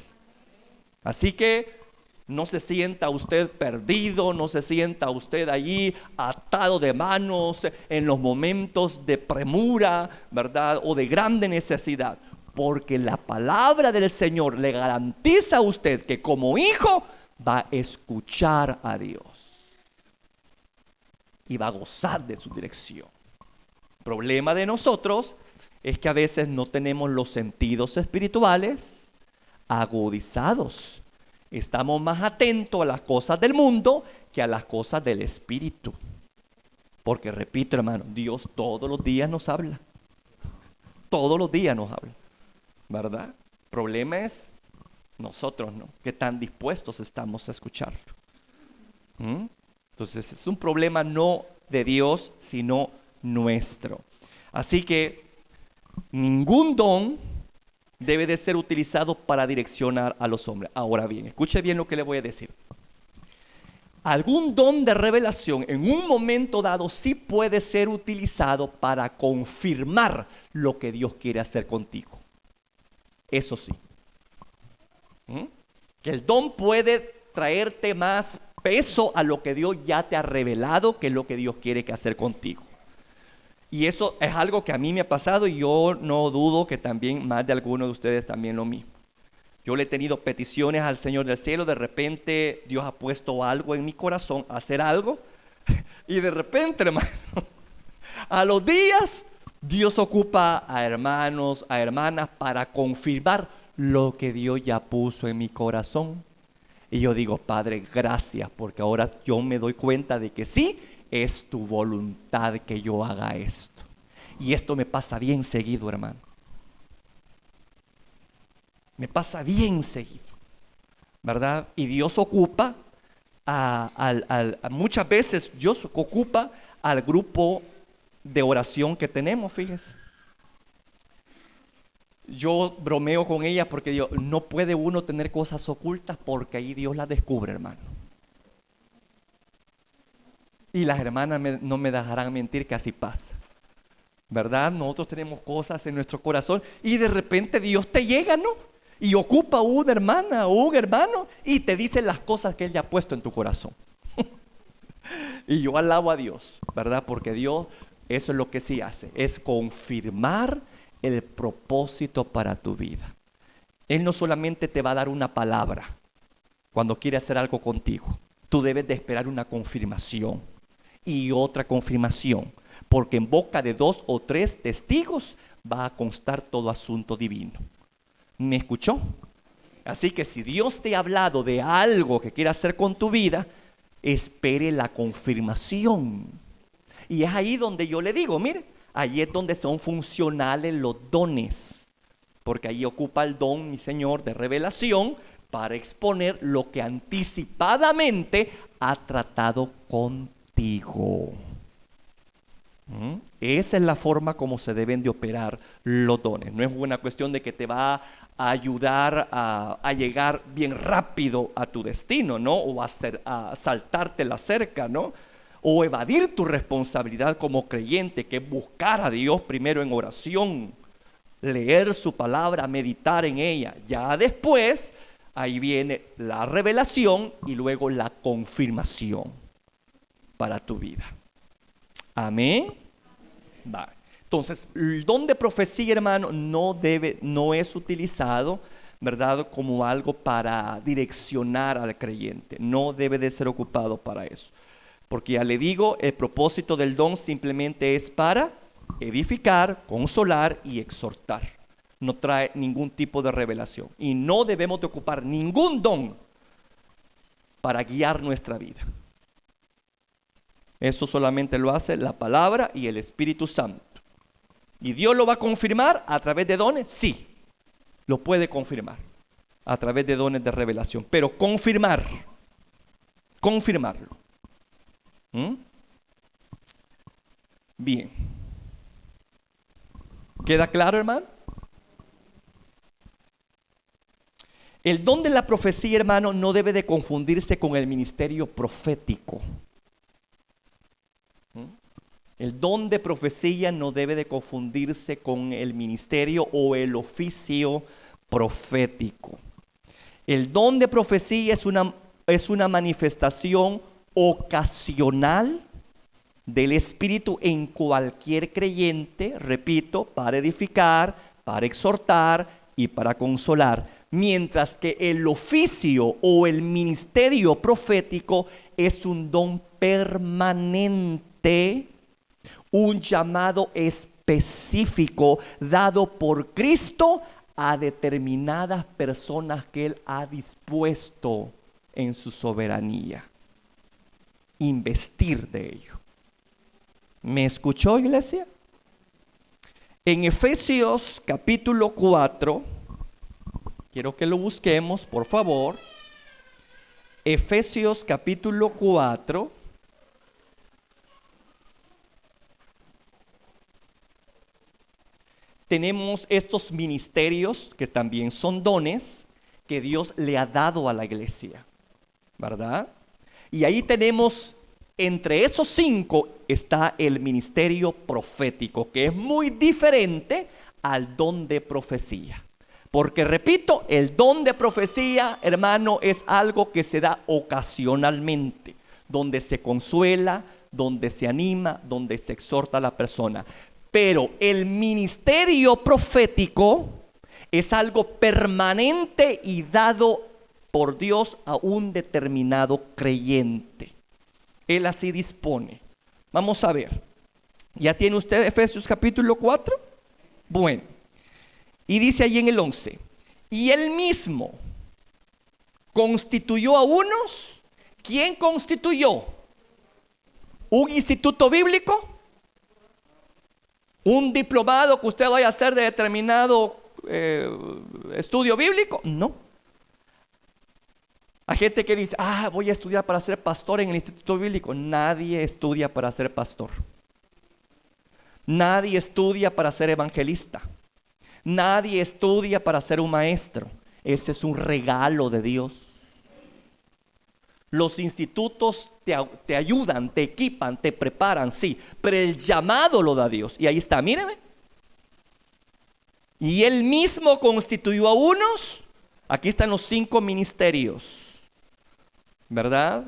Así que no se sienta usted perdido, no se sienta usted allí atado de manos en los momentos de premura, ¿verdad? O de grande necesidad. Porque la palabra del Señor le garantiza a usted que como hijo va a escuchar a Dios y va a gozar de su dirección. El problema de nosotros es que a veces no tenemos los sentidos espirituales agudizados. Estamos más atentos a las cosas del mundo que a las cosas del Espíritu. Porque repito, hermano, Dios todos los días nos habla. Todos los días nos habla, ¿verdad? El problema es nosotros, ¿no? ¿Qué tan dispuestos estamos a escucharlo? Entonces es un problema no de Dios, sino nuestro. Así que ningún don debe de ser utilizado para direccionar a los hombres. Ahora bien, escuche bien lo que le voy a decir. Algún don de revelación en un momento dado sí puede ser utilizado para confirmar lo que Dios quiere hacer contigo. Eso sí. Que el don puede traerte más peso a lo que Dios ya te ha revelado que lo que Dios quiere hacer contigo. Y eso es algo que a mí me ha pasado y yo no dudo que también más de algunos de ustedes también lo mismo. Yo le he tenido peticiones al Señor del cielo, de repente Dios ha puesto algo en mi corazón, hacer algo, y de repente, hermano, a los días Dios ocupa a hermanos, a hermanas para confirmar lo que Dios ya puso en mi corazón. Y yo digo, Padre, gracias, porque ahora yo me doy cuenta de que sí, es tu voluntad que yo haga esto. Y esto me pasa bien seguido, hermano. Me pasa bien seguido, ¿verdad? Y Dios ocupa, muchas veces Dios ocupa al grupo de oración que tenemos, fíjese. Yo bromeo con ella porque digo, no puede uno tener cosas ocultas porque ahí Dios las descubre, hermano. Y las hermanas no me dejarán mentir que así pasa, ¿verdad? Nosotros tenemos cosas en nuestro corazón y de repente Dios te llega, ¿no? Y ocupa una hermana o un hermano y te dice las cosas que Él ya ha puesto en tu corazón. Y yo alabo a Dios, ¿verdad? Porque Dios Eso es lo que sí hace, es confirmar el propósito para tu vida. Él no solamente te va a dar una palabra cuando quiere hacer algo contigo. Tú debes de esperar una confirmación y otra confirmación, porque en boca de 2 o 3 testigos va a constar todo asunto divino. ¿Me escuchó? Así que si Dios te ha hablado de algo que quiere hacer con tu vida, espere la confirmación. Y es ahí donde yo le digo, mire, ahí es donde son funcionales los dones, porque ahí ocupa el don, mi Señor, de revelación para exponer lo que anticipadamente ha tratado contigo. Esa es la forma como se deben de operar los dones. No es una cuestión de que te va a ayudar a llegar bien rápido a tu destino, ¿no? O a saltarte la cerca, ¿no? O evadir tu responsabilidad como creyente, que es buscar a Dios primero en oración, leer su palabra, meditar en ella. Ya después, ahí viene la revelación y luego la confirmación para tu vida. Amén. Vale. Entonces, el don de profecía, hermano, no es utilizado, ¿verdad?, como algo para direccionar al creyente. No debe de ser ocupado para eso. Porque ya le digo, el propósito del don simplemente es para edificar, consolar y exhortar. No trae ningún tipo de revelación. Y no debemos de ocupar ningún don para guiar nuestra vida. Eso solamente lo hace la palabra y el Espíritu Santo. ¿Y Dios lo va a confirmar a través de dones? Sí, lo puede confirmar a través de dones de revelación. Pero confirmarlo. Bien. ¿Queda claro, hermano? El don de la profecía, hermano, no debe de confundirse con el ministerio profético. El don de profecía no debe de confundirse con el ministerio o el oficio profético. El don de profecía es una manifestación ocasional del Espíritu en cualquier creyente, repito, para edificar, para exhortar y para consolar. Mientras que el oficio o el ministerio profético es un don permanente, un llamado específico dado por Cristo a determinadas personas que Él ha dispuesto en su soberanía. Investir de ello. ¿Me escuchó, iglesia? En Efesios capítulo 4, quiero que lo busquemos, por favor. Efesios capítulo 4. Tenemos estos ministerios que también son dones que Dios le ha dado a la iglesia, ¿verdad? Y ahí tenemos, entre esos 5 está el ministerio profético, que es muy diferente al don de profecía. Porque repito, el don de profecía, hermano, es algo que se da ocasionalmente, donde se consuela, donde se anima, donde se exhorta a la persona. Pero el ministerio profético es algo permanente y dado por Dios a un determinado creyente. Él así dispone. Vamos a ver. ¿Ya tiene usted Efesios capítulo 4? Bueno. Y dice allí en el 11. Y él mismo constituyó a unos. ¿Quién constituyó? ¿Un instituto bíblico? ¿Un diplomado que usted vaya a hacer de determinado estudio bíblico? No. Hay gente que dice, voy a estudiar para ser pastor en el instituto bíblico. Nadie estudia para ser pastor. Nadie estudia para ser evangelista. Nadie estudia para ser un maestro. Ese es un regalo de Dios. Los institutos te ayudan, te equipan, te preparan, sí, pero el llamado lo da Dios. Y ahí está, míreme. Y él mismo constituyó a unos. Aquí están los 5 ministerios, ¿verdad?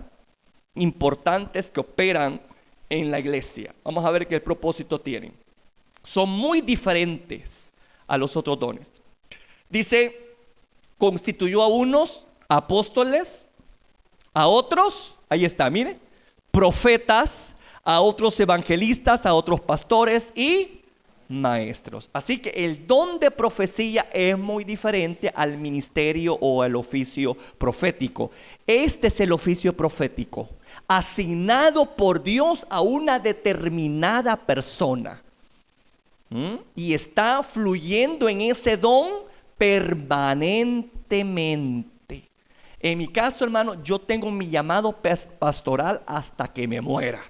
Importantes que operan en la iglesia. Vamos a ver qué propósito tienen. Son muy diferentes a los otros dones. Dice, constituyó a unos apóstoles, a otros, ahí está, mire, profetas, a otros evangelistas, a otros pastores y maestros. Así que el don de profecía es muy diferente al ministerio o al oficio profético. Este es el oficio profético, asignado por Dios a una determinada persona. Y está fluyendo en ese don permanentemente. En mi caso, hermano, yo tengo mi llamado pastoral hasta que me muera.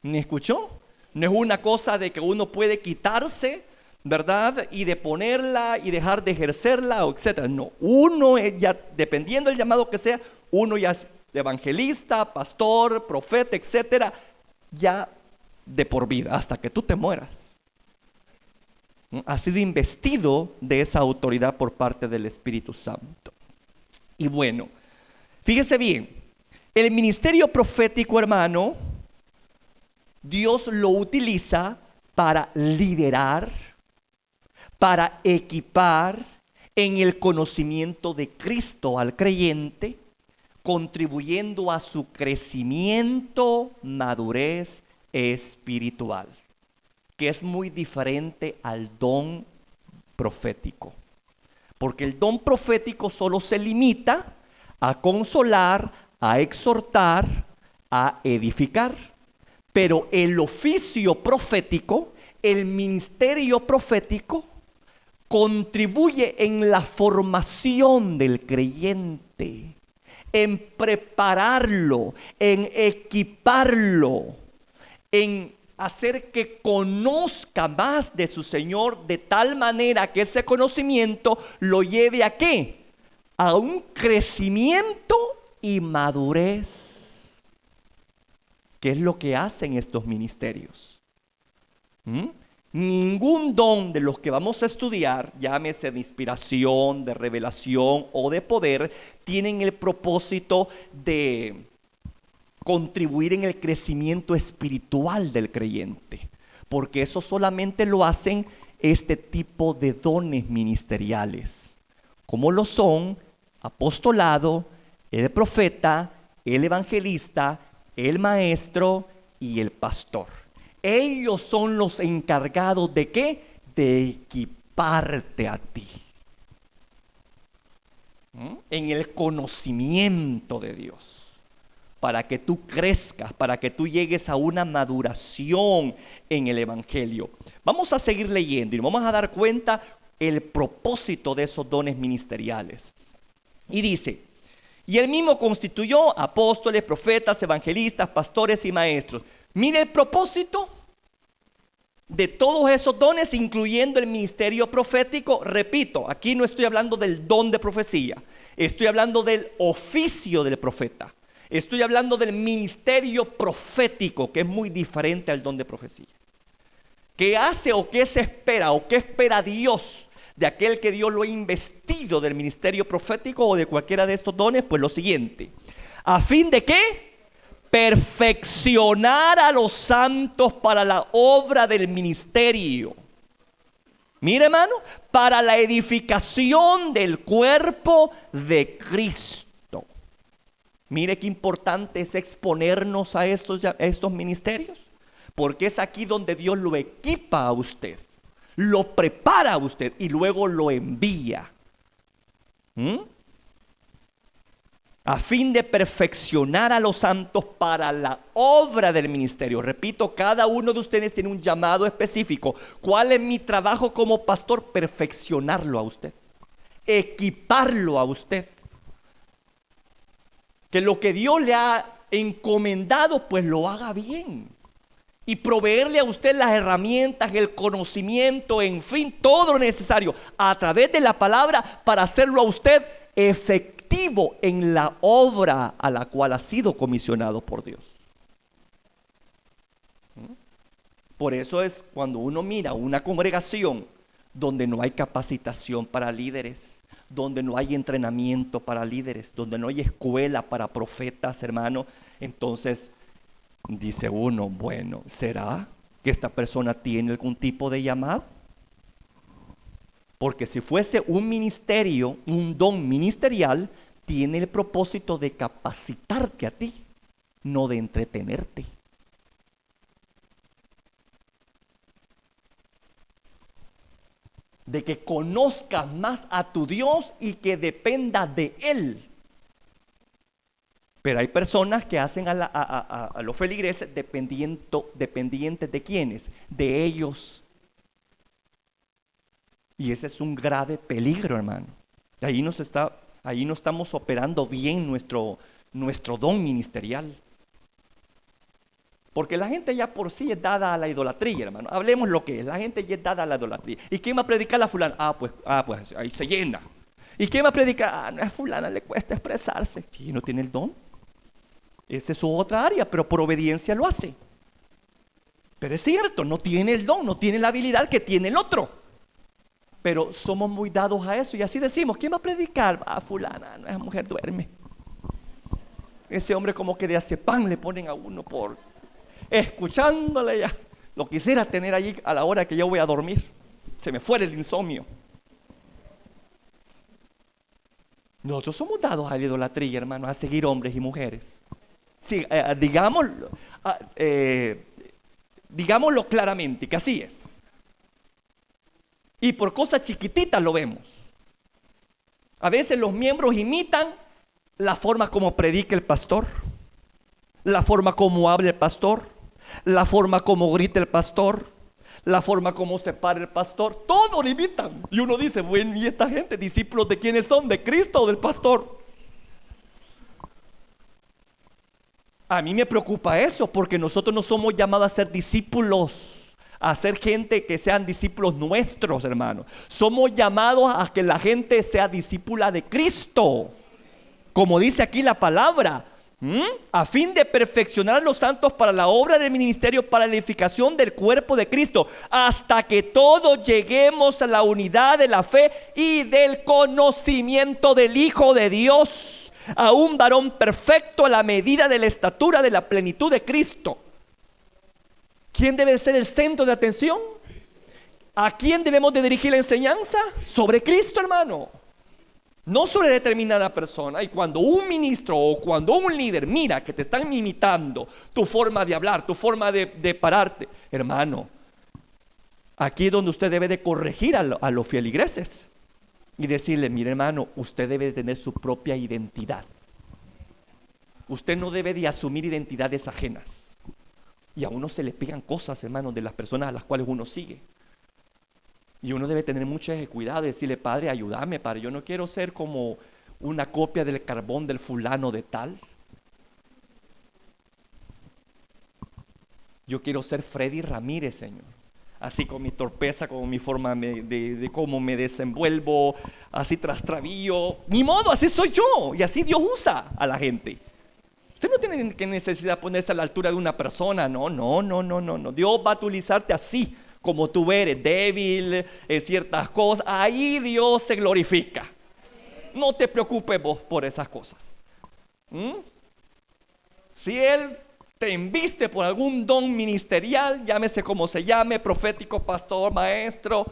¿Me escuchó? No es una cosa de que uno puede quitarse, ¿verdad? Y de ponerla y dejar de ejercerla, etc. No, uno es ya, dependiendo del llamado que sea, uno ya es evangelista, pastor, profeta, etc. Ya de por vida, hasta que tú te mueras. Ha sido investido de esa autoridad por parte del Espíritu Santo. Y bueno, fíjese bien, el ministerio profético, hermano, Dios lo utiliza para liderar, para equipar en el conocimiento de Cristo al creyente, contribuyendo a su crecimiento, madurez espiritual, que es muy diferente al don profético. Porque el don profético solo se limita a consolar, a exhortar, a edificar. Pero el oficio profético, el ministerio profético, contribuye en la formación del creyente, en prepararlo, en equiparlo, en hacer que conozca más de su Señor, de tal manera que ese conocimiento lo lleve ¿a qué? A un crecimiento y madurez. ¿Qué es lo que hacen estos ministerios? Ningún don de los que vamos a estudiar, llámese de inspiración, de revelación o de poder, tienen el propósito de contribuir en el crecimiento espiritual del creyente, porque eso solamente lo hacen este tipo de dones ministeriales, como lo son apostolado, el profeta, el evangelista, el maestro y el pastor. Ellos son los encargados ¿de qué? De equiparte a ti en el conocimiento de Dios, para que tú crezcas, para que tú llegues a una maduración en el evangelio. Vamos a seguir leyendo y vamos a dar cuenta el propósito de esos dones ministeriales. Y dice, y él mismo constituyó apóstoles, profetas, evangelistas, pastores y maestros. Mire el propósito de todos esos dones, incluyendo el ministerio profético. Repito, aquí no estoy hablando del don de profecía, estoy hablando del oficio del profeta. Estoy hablando del ministerio profético, que es muy diferente al don de profecía. ¿Qué hace o qué se espera o qué espera Dios de aquel que Dios lo ha investido del ministerio profético o de cualquiera de estos dones? Pues lo siguiente: ¿a fin de qué? Perfeccionar a los santos para la obra del ministerio. Mire, hermano, para la edificación del cuerpo de Cristo. Mire qué importante es exponernos a estos ministerios, porque es aquí donde Dios lo equipa a usted, lo prepara a usted y luego lo envía. A fin de perfeccionar a los santos para la obra del ministerio. Repito, cada uno de ustedes tiene un llamado específico. ¿Cuál es mi trabajo como pastor? Perfeccionarlo a usted, equiparlo a usted. Que lo que Dios le ha encomendado, pues lo haga bien. Y proveerle a usted las herramientas, el conocimiento, en fin, todo lo necesario a través de la palabra para hacerlo a usted efectivo en la obra a la cual ha sido comisionado por Dios. Por eso es cuando uno mira una congregación donde no hay capacitación para líderes, donde no hay entrenamiento para líderes, donde no hay escuela para profetas, hermano. Entonces dice uno, bueno, ¿será que esta persona tiene algún tipo de llamado? Porque si fuese un ministerio, un don ministerial, tiene el propósito de capacitarte a ti, no de entretenerte. De que conozcas más a tu Dios y que dependa de Él. Pero hay personas que hacen a los feligreses dependientes de ¿quiénes? De ellos. Y ese es un grave peligro, hermano. Ahí no estamos operando bien nuestro don ministerial. Porque la gente ya por sí es dada a la idolatría, hermano. Hablemos lo que es. La gente ya es dada a la idolatría. ¿Y quién va a predicar a fulana? Pues ahí se llena. ¿Y quién va a predicar? No, a fulana le cuesta expresarse. ¿Y no tiene el don? Esa es su otra área, pero por obediencia lo hace. Pero es cierto, no tiene el don, no tiene la habilidad que tiene el otro. Pero somos muy dados a eso y así decimos, ¿quién va a predicar? Fulana, no, esa mujer duerme. Ese hombre como que de acepán le ponen a uno por escuchándole ya. Lo quisiera tener allí a la hora que yo voy a dormir. Se me fuera el insomnio. Nosotros somos dados a la idolatría, hermano, a seguir hombres y mujeres. Sí, digámoslo claramente, que así es. Y por cosas chiquititas lo vemos. A veces los miembros imitan la forma como predica el pastor, la forma como habla el pastor, la forma como grita el pastor, la forma como se para el pastor. Todo lo imitan. Y uno dice, bueno, ¿y esta gente discípulos de quiénes son? ¿De Cristo o del pastor? A mí me preocupa eso, porque nosotros no somos llamados a ser discípulos, a ser gente que sean discípulos nuestros, hermanos. Somos llamados a que la gente sea discípula de Cristo, como dice aquí la palabra, a fin de perfeccionar a los santos para la obra del ministerio, para la edificación del cuerpo de Cristo, hasta que todos lleguemos a la unidad de la fe y del conocimiento del Hijo de Dios, a un varón perfecto a la medida de la estatura de la plenitud de Cristo. ¿Quién debe ser el centro de atención? ¿A quién debemos de dirigir la enseñanza? Sobre Cristo, hermano. No sobre determinada persona. Y cuando un ministro o cuando un líder mira que te están imitando tu forma de hablar, tu forma de pararte, hermano, aquí es donde usted debe de corregir a los feligreses y decirle, mire, hermano, usted debe de tener su propia identidad. Usted no debe de asumir identidades ajenas. Y a uno se le pegan cosas, hermano, de las personas a las cuales uno sigue. Y uno debe tener mucho cuidado, decirle, Padre, ayúdame, Padre, yo no quiero ser como una copia del carbón del fulano de tal. Yo quiero ser Freddy Ramírez, Señor. Así con mi torpeza, con mi forma de cómo me desenvuelvo, así trastravío. Ni modo, así soy yo. Y así Dios usa a la gente. Usted no tiene que necesidad ponerse a la altura de una persona. No. Dios va a utilizarte así, como tú eres, débil en ciertas cosas. Ahí Dios se glorifica. No te preocupes vos por esas cosas. Si Él te inviste por algún don ministerial, llámese como se llame, profético, pastor, maestro,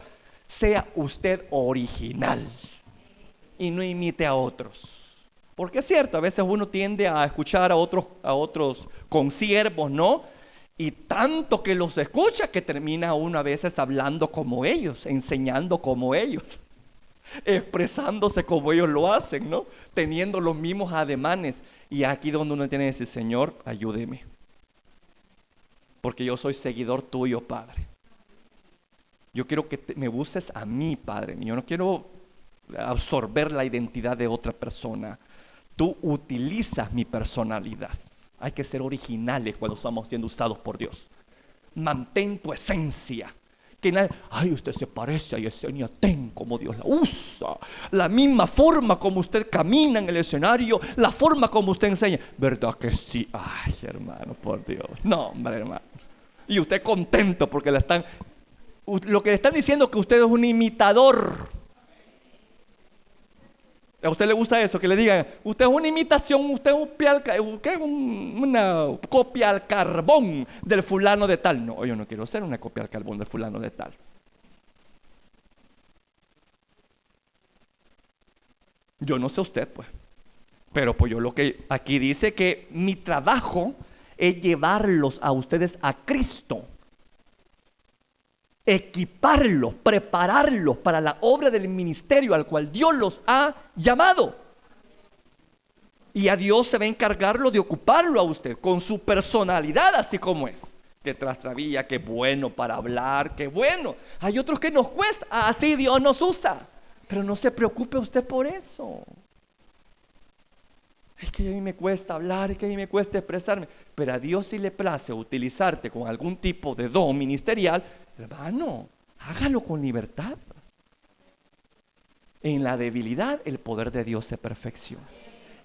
sea usted original y no imite a otros. Porque es cierto, a veces uno tiende a escuchar a otros consiervos, ¿no? Y tanto que los escucha que termina uno a veces hablando como ellos, enseñando como ellos, expresándose como ellos lo hacen, ¿no? Teniendo los mismos ademanes. Y aquí donde uno tiene que decir, Señor, ayúdeme, porque yo soy seguidor tuyo, Padre. Yo quiero que me uses a mí, Padre. Yo no quiero absorber la identidad de otra persona. Tú utilizas mi personalidad. Hay que ser originales cuando estamos siendo usados por Dios. Mantén tu esencia. Que nadie, ay, usted se parece a Yesenia Ten, como Dios la usa. La misma forma como usted camina en el escenario, la forma como usted enseña. ¿Verdad que sí? Ay, hermano, por Dios. No, hombre, hermano. Y usted contento porque lo que le están diciendo es que usted es un imitador. ¿A usted le gusta eso? Que le digan, usted es una imitación, usted es una copia al carbón del fulano de tal. No, yo no quiero ser una copia al carbón del fulano de tal. Yo no sé usted, pues. Pero pues yo lo que aquí dice que mi trabajo es llevarlos a ustedes a Cristo. Equiparlos, prepararlos para la obra del ministerio al cual Dios los ha llamado. Y a Dios se va a encargarlo de ocuparlo a usted con su personalidad así como es. Que trastrabilla, que bueno para hablar, que bueno. Hay otros que nos cuesta, así Dios nos usa. Pero no se preocupe usted por eso. Es que a mí me cuesta hablar, es que a mí me cuesta expresarme. Pero a Dios sí le place utilizarte con algún tipo de don ministerial. Hermano, hágalo con libertad. En la debilidad el poder de Dios se perfecciona.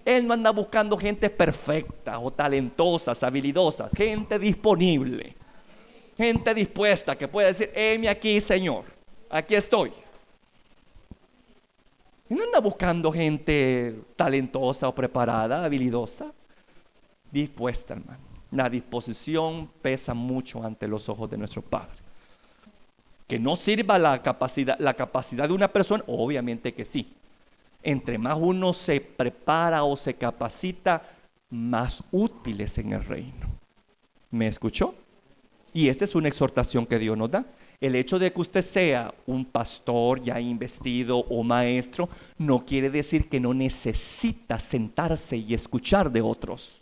Él no anda buscando gente perfecta o talentosas, habilidosas, gente disponible, gente dispuesta que pueda decir, heme aquí, Señor, aquí estoy. Y no anda buscando gente talentosa o preparada, habilidosa, dispuesta, hermano. La disposición pesa mucho ante los ojos de nuestro Padre. Que no sirva la capacidad de una persona, obviamente que sí. Entre más uno se prepara o se capacita, más útiles en el reino. ¿Me escuchó? Y esta es una exhortación que Dios nos da. El hecho de que usted sea un pastor ya investido o maestro no quiere decir que no necesita sentarse y escuchar de otros.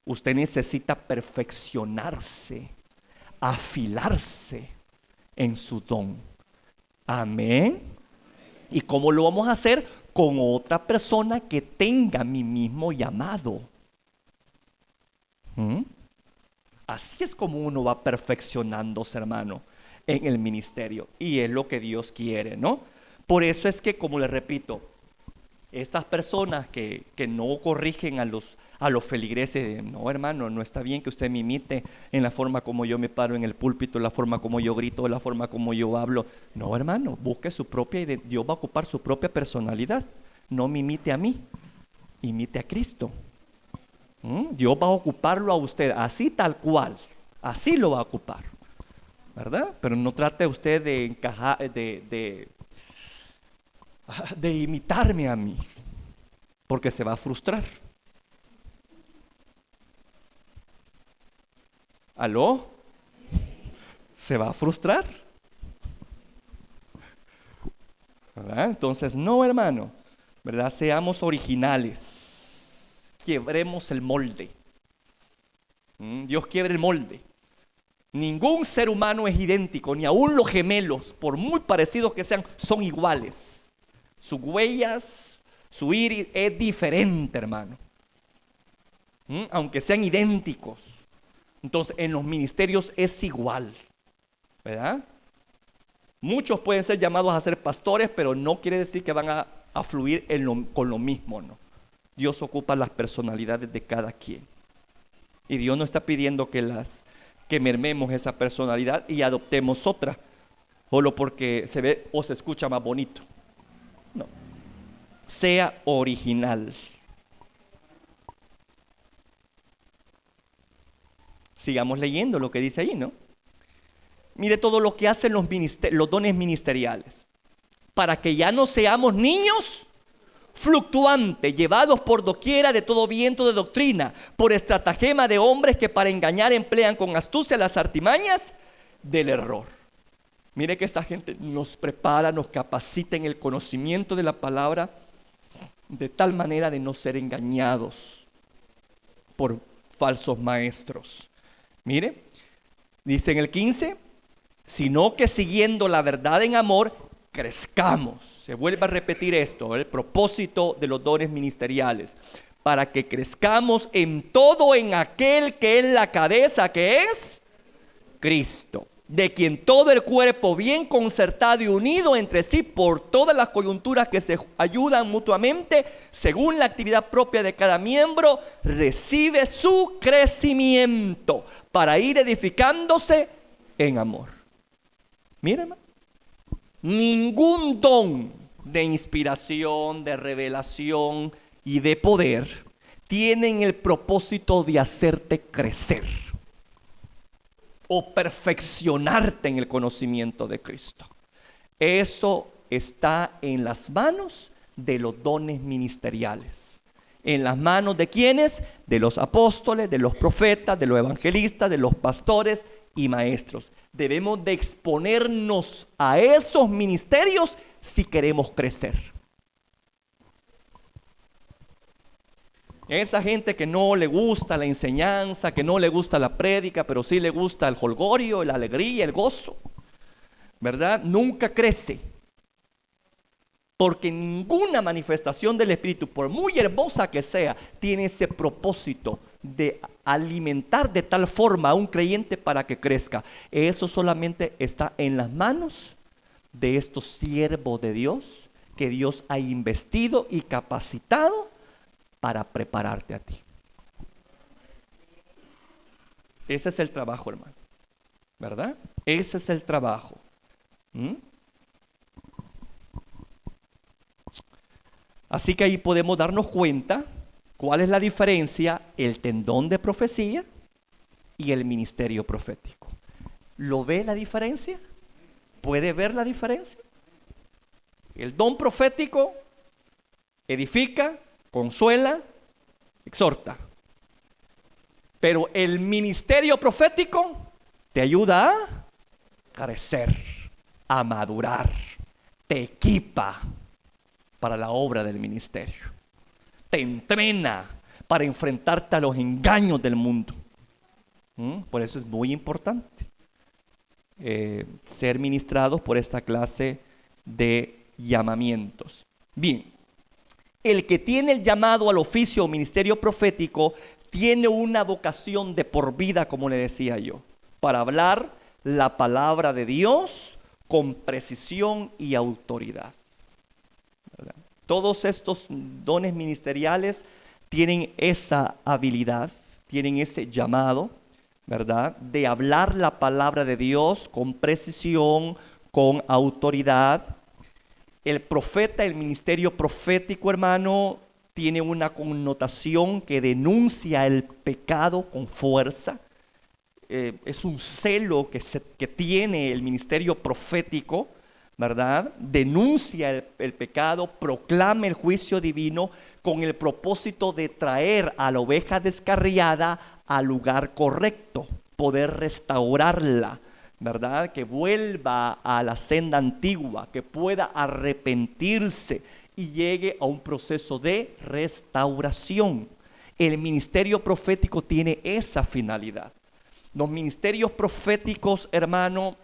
Usted necesita perfeccionarse, afilarse en su don. Amén. ¿Y cómo lo vamos a hacer? Con otra persona que tenga mi mismo llamado. Así es como uno va perfeccionándose, hermano, en el ministerio. Y es lo que Dios quiere, ¿no? Por eso es que, como les repito, estas personas que no corrigen a los feligreses, no, hermano, no está bien que usted me imite en la forma como yo me paro en el púlpito, la forma como yo grito, la forma como yo hablo. No, hermano, busque su propia identidad. Dios va a ocupar su propia personalidad. No me imite a mí, imite a Cristo. Dios va a ocuparlo a usted así tal cual, así lo va a ocupar, ¿verdad? Pero no trate usted de encajar, de imitarme a mí, porque se va a frustrar. ¿Aló? Se va a frustrar, ¿verdad? Entonces, no, hermano, ¿verdad? Seamos originales. Quiebremos el molde. Dios quiebra el molde. Ningún ser humano es idéntico, ni aun los gemelos, por muy parecidos que sean, son iguales. Sus huellas, su iris es diferente, hermano. Aunque sean idénticos. Entonces, en los ministerios es igual, ¿verdad? Muchos pueden ser llamados a ser pastores, pero no quiere decir que van a fluir con lo mismo, ¿no? Dios ocupa las personalidades de cada quien. Y Dios no está pidiendo que mermemos esa personalidad y adoptemos otra, solo porque se ve o se escucha más bonito. No. Sea original. Sigamos leyendo lo que dice ahí, ¿no? Mire todo lo que hacen los dones ministeriales. Para que ya no seamos niños fluctuantes, llevados por doquiera de todo viento de doctrina, por estratagema de hombres que para engañar emplean con astucia las artimañas del error. Mire que esta gente nos prepara, nos capacita en el conocimiento de la palabra, de tal manera de no ser engañados por falsos maestros. Mire, dice en el 15, sino que siguiendo la verdad en amor, crezcamos. Se vuelve a repetir esto, el propósito de los dones ministeriales, para que crezcamos en todo en aquel que es la cabeza, que es Cristo, de quien todo el cuerpo bien concertado y unido entre sí por todas las coyunturas que se ayudan mutuamente, según la actividad propia de cada miembro, recibe su crecimiento para ir edificándose en amor. Miren, ningún don de inspiración, de revelación y de poder, tienen el propósito de hacerte crecer o perfeccionarte en el conocimiento de Cristo. Eso está en las manos de los dones ministeriales. ¿En las manos de quiénes? De los apóstoles, de los profetas, de los evangelistas, de los pastores y maestros. Debemos de exponernos a esos ministerios si queremos crecer. Esa gente que no le gusta la enseñanza, que no le gusta la prédica, pero sí le gusta el jolgorio, la alegría, el gozo, ¿verdad? Nunca crece. Porque ninguna manifestación del Espíritu, por muy hermosa que sea, tiene ese propósito de alimentar de tal forma a un creyente para que crezca. Eso solamente está en las manos de estos siervos de Dios que Dios ha investido y capacitado para prepararte a ti. Ese es el trabajo, hermano, ¿verdad? Ese es el trabajo. Así que ahí podemos darnos cuenta cuál es la diferencia, el tendón de profecía y el ministerio profético. ¿Lo ve la diferencia? ¿Puede ver la diferencia? El don profético edifica, consuela, exhorta. Pero el ministerio profético te ayuda a crecer, a madurar, te equipa para la obra del ministerio, te entrena para enfrentarte a los engaños del mundo. Por eso es muy importante ser ministrados por esta clase de llamamientos. Bien, el que tiene el llamado al oficio o ministerio profético tiene una vocación de por vida, como le decía yo, para hablar la palabra de Dios con precisión y autoridad. ¿Verdad? Todos estos dones ministeriales tienen esa habilidad, tienen ese llamado, ¿verdad?, de hablar la palabra de Dios con precisión, con autoridad. El profeta, el ministerio profético, hermano, tiene una connotación que denuncia el pecado con fuerza. Es un celo que tiene el ministerio profético, ¿verdad? Denuncia el pecado, proclama el juicio divino con el propósito de traer a la oveja descarriada al lugar correcto, poder restaurarla, ¿verdad? Que vuelva a la senda antigua, que pueda arrepentirse y llegue a un proceso de restauración. El ministerio profético tiene esa finalidad. Los ministerios proféticos, hermano,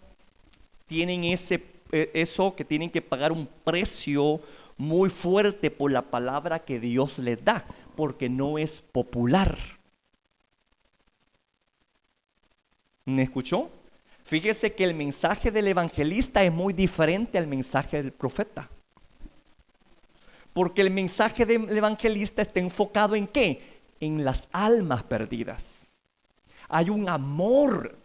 tienen eso que tienen que pagar un precio muy fuerte por la palabra que Dios les da, porque no es popular. ¿Me escuchó? Fíjese que el mensaje del evangelista es muy diferente al mensaje del profeta. Porque el mensaje del evangelista está enfocado ¿en qué? En las almas perdidas. Hay un amor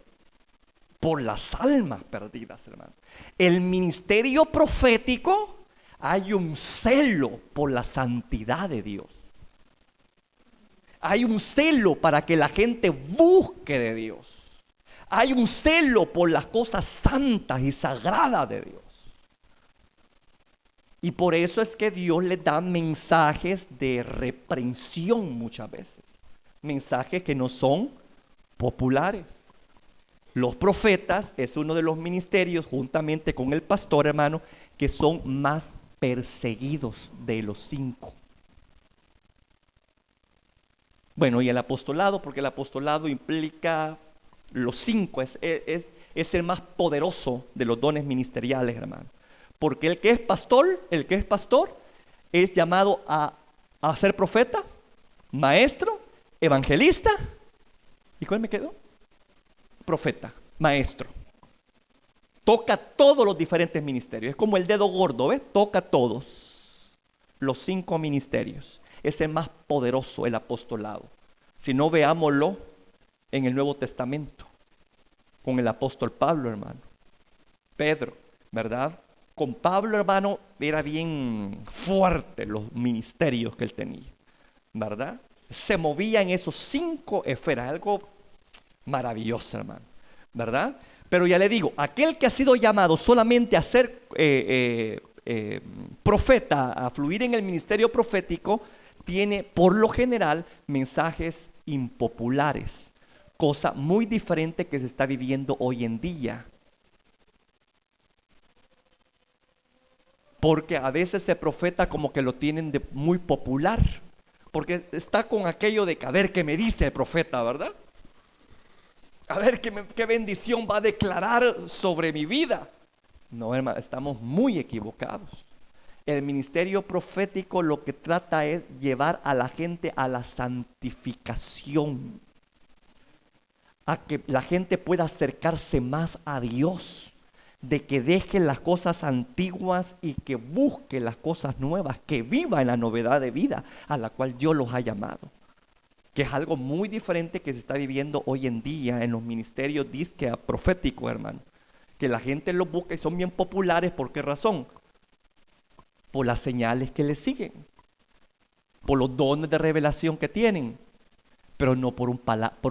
por las almas perdidas, hermano. El ministerio profético, hay un celo por la santidad de Dios. Hay un celo para que la gente busque de Dios. Hay un celo por las cosas santas y sagradas de Dios. Y por eso es que Dios le da mensajes de reprensión muchas veces. Mensajes que no son populares. Los profetas es uno de los ministerios, juntamente con el pastor, hermano, que son más perseguidos de los 5. Bueno, y el apostolado, porque el apostolado implica los 5, es el más poderoso de los dones ministeriales, hermano. Porque el que es pastor es llamado a ser profeta, maestro, evangelista. ¿Y cuál me quedó? Profeta, maestro. Toca todos los diferentes ministerios. Es como el dedo gordo, ¿ves? Toca todos los 5 ministerios. Es el más poderoso, el apostolado. Si no, veámoslo en el Nuevo Testamento con el apóstol Pablo, hermano. Pedro, ¿verdad? con Pablo, hermano, era bien fuerte los ministerios que él tenía, ¿verdad? Se movía en esos 5 esferas, algo maravilloso, hermano, ¿verdad? Pero ya le digo, aquel que ha sido llamado solamente a ser profeta, a fluir en el ministerio profético, tiene por lo general mensajes impopulares, cosa muy diferente que se está viviendo hoy en día. Porque a veces el profeta como que lo tienen de muy popular, porque está con aquello de que a ver qué me dice el profeta, ¿verdad? A ver qué bendición va a declarar sobre mi vida. No, hermano, estamos muy equivocados. El ministerio profético lo que trata es llevar a la gente a la santificación, a que la gente pueda acercarse más a Dios, de que deje las cosas antiguas y que busque las cosas nuevas, que viva en la novedad de vida a la cual Dios los ha llamado, que es algo muy diferente que se está viviendo hoy en día en los ministerios disque proféticos, hermano, que la gente los busca y son bien populares. ¿Por qué razón? Por las señales que les siguen, por los dones de revelación que tienen, pero no por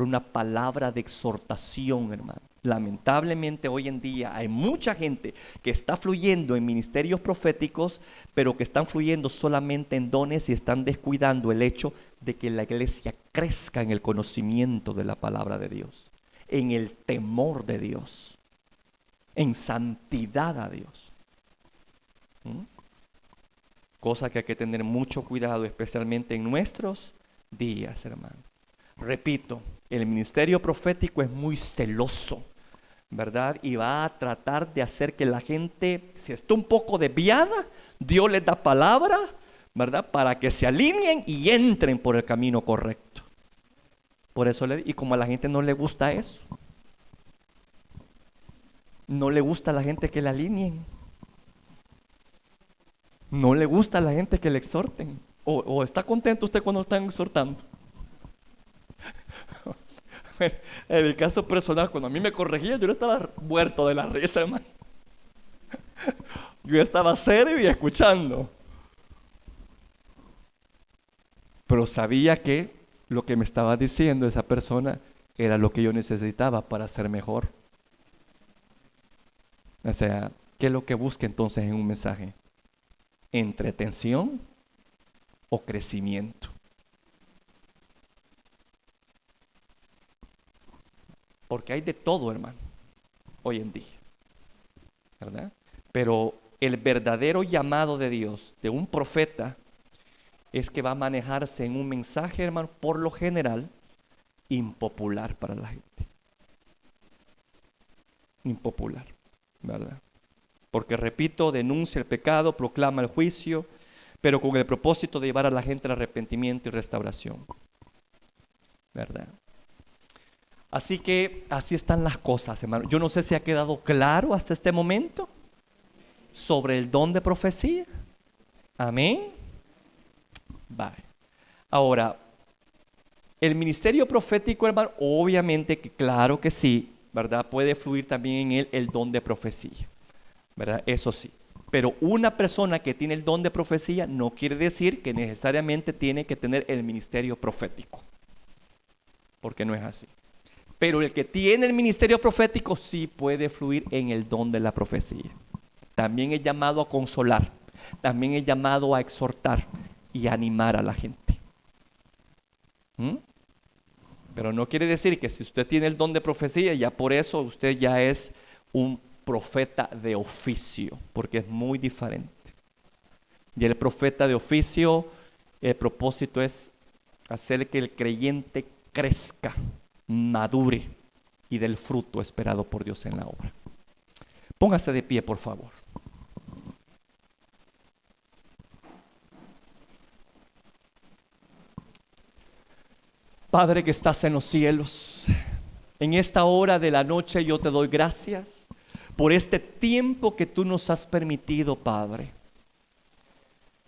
una palabra de exhortación, hermano. Lamentablemente hoy en día hay mucha gente que está fluyendo en ministerios proféticos, pero que están fluyendo solamente en dones y están descuidando el hecho de que la iglesia crezca en el conocimiento de la palabra de Dios, en el temor de Dios, en santidad a Dios. Cosa que hay que tener mucho cuidado, especialmente en nuestros días, hermano. Repito, el ministerio profético es muy celoso, ¿verdad? Y va a tratar de hacer que la gente, si está un poco desviada, Dios les da palabra, ¿verdad? Para que se alineen y entren por el camino correcto. Por eso, y como a la gente no le gusta eso, no le gusta a la gente que la alineen, no le gusta a la gente que le exhorten, o está contento usted cuando están exhortando. En mi caso personal, cuando a mí me corregían, yo no estaba muerto de la risa, hermano. Yo estaba serio y escuchando, pero sabía que lo que me estaba diciendo esa persona era lo que yo necesitaba para ser mejor. O sea, ¿qué es lo que busca entonces en un mensaje? ¿Entretención o crecimiento? Porque hay de todo, hermano, hoy en día, ¿verdad? Pero el verdadero llamado de Dios, de un profeta, es que va a manejarse en un mensaje, hermano, por lo general, impopular para la gente. Impopular, ¿verdad? Porque, repito, denuncia el pecado, proclama el juicio, pero con el propósito de llevar a la gente al arrepentimiento y restauración, ¿verdad? Así que así están las cosas, hermano. Yo no sé si ha quedado claro hasta este momento sobre el don de profecía. Amén. Vale. Ahora, el ministerio profético, hermano, obviamente que claro que sí, ¿verdad? Puede fluir también en él el don de profecía, ¿verdad? Eso sí. Pero una persona que tiene el don de profecía no quiere decir que necesariamente tiene que tener el ministerio profético, porque no es así. Pero el que tiene el ministerio profético sí puede fluir en el don de la profecía. También es llamado a consolar, también es llamado a exhortar y animar a la gente. Pero no quiere decir que si usted tiene el don de profecía, ya por eso usted ya es un profeta de oficio, porque es muy diferente. Y el profeta de oficio, el propósito es hacer que el creyente crezca, madure y del fruto esperado por Dios en la obra. Póngase de pie, por favor. Padre que estás en los cielos, en esta hora de la noche yo te doy gracias por este tiempo que tú nos has permitido, Padre.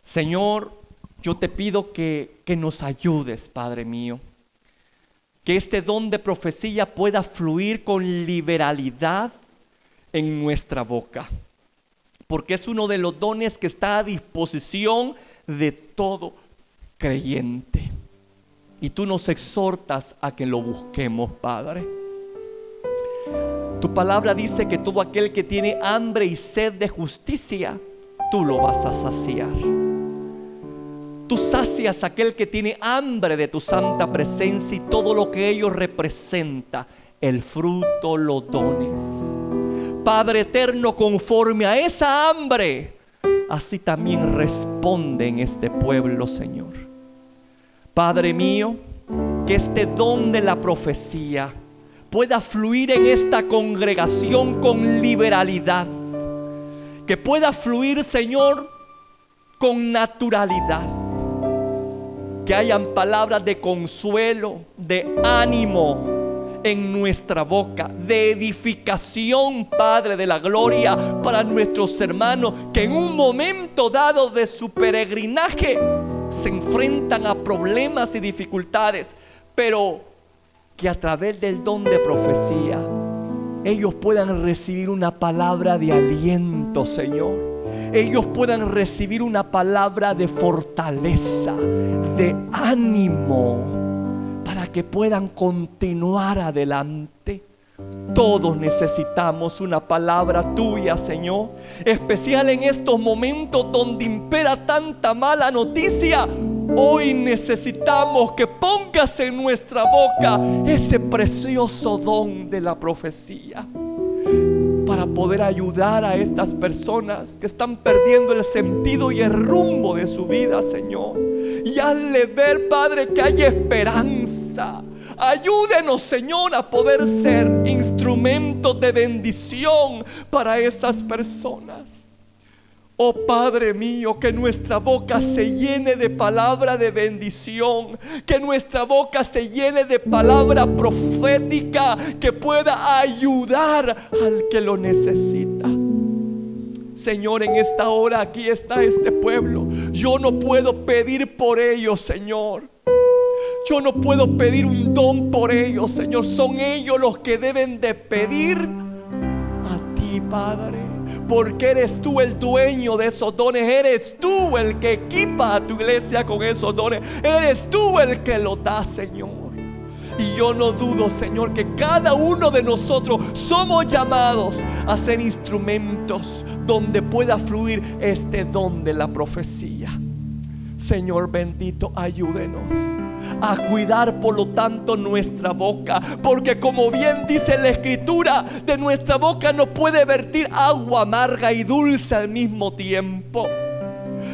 Señor, yo te pido que nos ayudes, Padre mío, que este don de profecía pueda fluir con liberalidad en nuestra boca. porque es uno de los dones que está a disposición de todo creyente. Y tú nos exhortas a que lo busquemos, Padre. Tu palabra dice que todo aquel que tiene hambre y sed de justicia, tú lo vas a saciar. Tú sacias a aquel que tiene hambre de tu santa presencia y todo lo que ello representa, el fruto, los dones. Padre eterno, conforme a esa hambre, así también responde en este pueblo, Señor. Padre mío, que este don de la profecía pueda fluir en esta congregación con liberalidad, que pueda fluir, Señor, con naturalidad, que hayan palabras de consuelo, de ánimo en nuestra boca, de edificación, Padre de la gloria, para nuestros hermanos que en un momento dado de su peregrinaje se enfrentan a problemas y dificultades, pero que a través del don de profecía ellos puedan recibir una palabra de aliento, Señor. Ellos puedan recibir una palabra de fortaleza, de ánimo, para que puedan continuar adelante. Todos necesitamos una palabra tuya, Señor, especial en estos momentos donde impera tanta mala noticia. Hoy necesitamos que pongas en nuestra boca ese precioso don de la profecía, para poder ayudar a estas personas que están perdiendo el sentido y el rumbo de su vida, Señor. Y hazle ver, Padre, que hay esperanza. Ayúdenos, Señor, a poder ser instrumentos de bendición para esas personas. Oh Padre mío, que nuestra boca se llene de palabra de bendición, que nuestra boca se llene de palabra profética que pueda ayudar al que lo necesita. Señor, en esta hora aquí está este pueblo. Yo no puedo pedir por ellos, Señor. Yo no puedo pedir un don por ellos, Señor. Son ellos los que deben de pedir a ti, Padre, porque eres tú el dueño de esos dones. Eres tú el que equipa a tu iglesia con esos dones. Eres tú el que lo da, Señor. Y yo no dudo, Señor, que cada uno de nosotros somos llamados a ser instrumentos donde pueda fluir este don de la profecía. Señor bendito, ayúdenos a cuidar, por lo tanto, nuestra boca, porque como bien dice la Escritura, de nuestra boca no puede vertir agua amarga y dulce al mismo tiempo.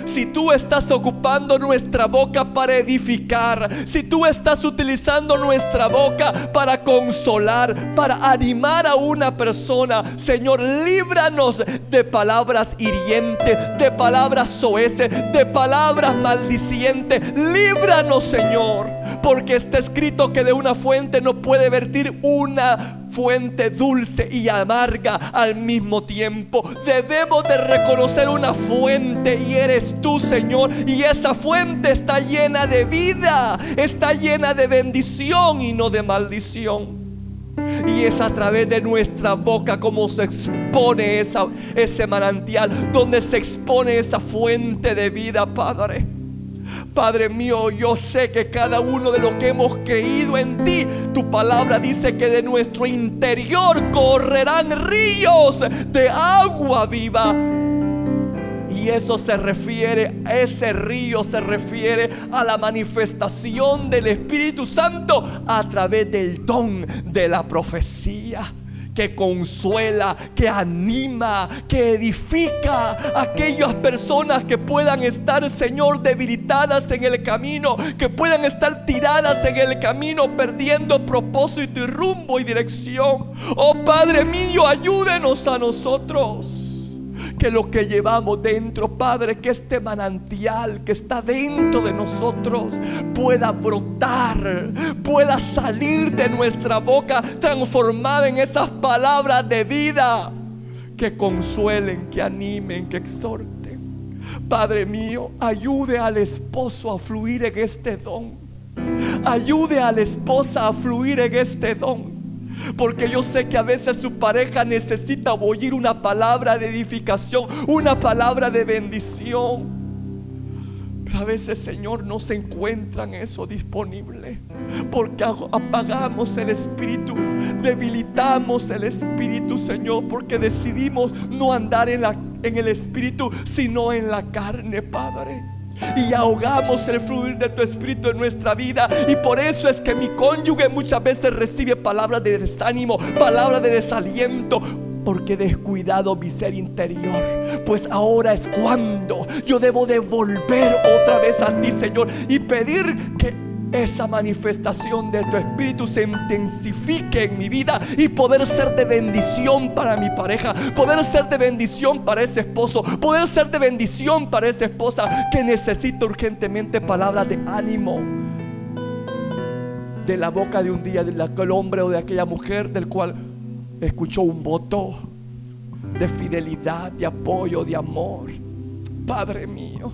Si tú estás ocupando nuestra boca para edificar, si tú estás utilizando nuestra boca para consolar, para animar a una persona, Señor, líbranos de palabras hirientes, de palabras soeces, de palabras maldicientes. Líbranos, Señor, porque está escrito que de una fuente no puede vertir una fuente dulce y amarga al mismo tiempo. Debemos de reconocer una fuente, y eres tú, Señor, y esa fuente está llena de vida, está llena de bendición y no de maldición. Y es a través de nuestra boca como se expone ese manantial, donde se expone esa fuente de vida, Padre. Padre mío, yo sé que cada uno de los que hemos creído en ti, tu palabra dice que de nuestro interior correrán ríos de agua viva. Y eso se refiere, ese río se refiere a la manifestación del Espíritu Santo a través del don de la profecía, que consuela, que anima, que edifica a aquellas personas que puedan estar, Señor, debilitadas en el camino, que puedan estar tiradas en el camino, perdiendo propósito y rumbo y dirección. Oh Padre mío, ayúdenos a nosotros, que lo que llevamos dentro, Padre, que este manantial que está dentro de nosotros pueda brotar, pueda salir de nuestra boca transformada en esas palabras de vida que consuelen, que animen, que exhorten. Padre mío, ayude al esposo a fluir en este don. Ayude a la esposa a fluir en este don. porque yo sé que a veces su pareja necesita oír una palabra de edificación, una palabra de bendición. Pero a veces, Señor, no se encuentran eso disponible, porque apagamos el espíritu, debilitamos el espíritu, Señor, porque decidimos no andar en el espíritu, sino en la carne, Padre. Y ahogamos el fluir de tu espíritu en nuestra vida. Y por eso es que mi cónyuge muchas veces recibe palabras de desánimo, palabras de desaliento, porque he descuidado mi ser interior. Pues ahora es cuando yo debo de volver otra vez a ti, Señor, y pedir que esa manifestación de tu espíritu se intensifique en mi vida, y poder ser de bendición para mi pareja, poder ser de bendición para ese esposo, poder ser de bendición para esa esposa que necesita urgentemente palabras de ánimo de la boca de un día de aquel hombre o de aquella mujer del cual escuchó un voto de fidelidad, de apoyo, de amor. Padre mío,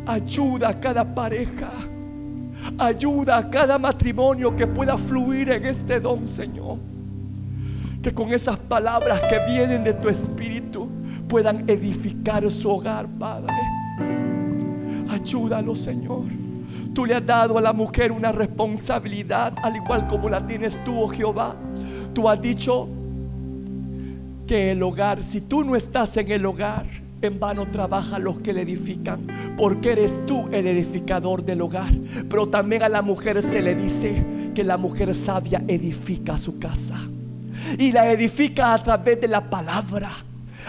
ayuda a cada pareja, ayuda a cada matrimonio que pueda fluir en este don, Señor. Que con esas palabras que vienen de tu espíritu puedan edificar su hogar, Padre. Ayúdalo, Señor. Tú le has dado a la mujer una responsabilidad, al igual como la tienes tú, oh Jehová. Tú has dicho que el hogar, si tú no estás en el hogar, en vano trabajan los que le edifican, porque eres tú el edificador del hogar. Pero también a la mujer se le dice que la mujer sabia edifica su casa, y la edifica a través de la palabra,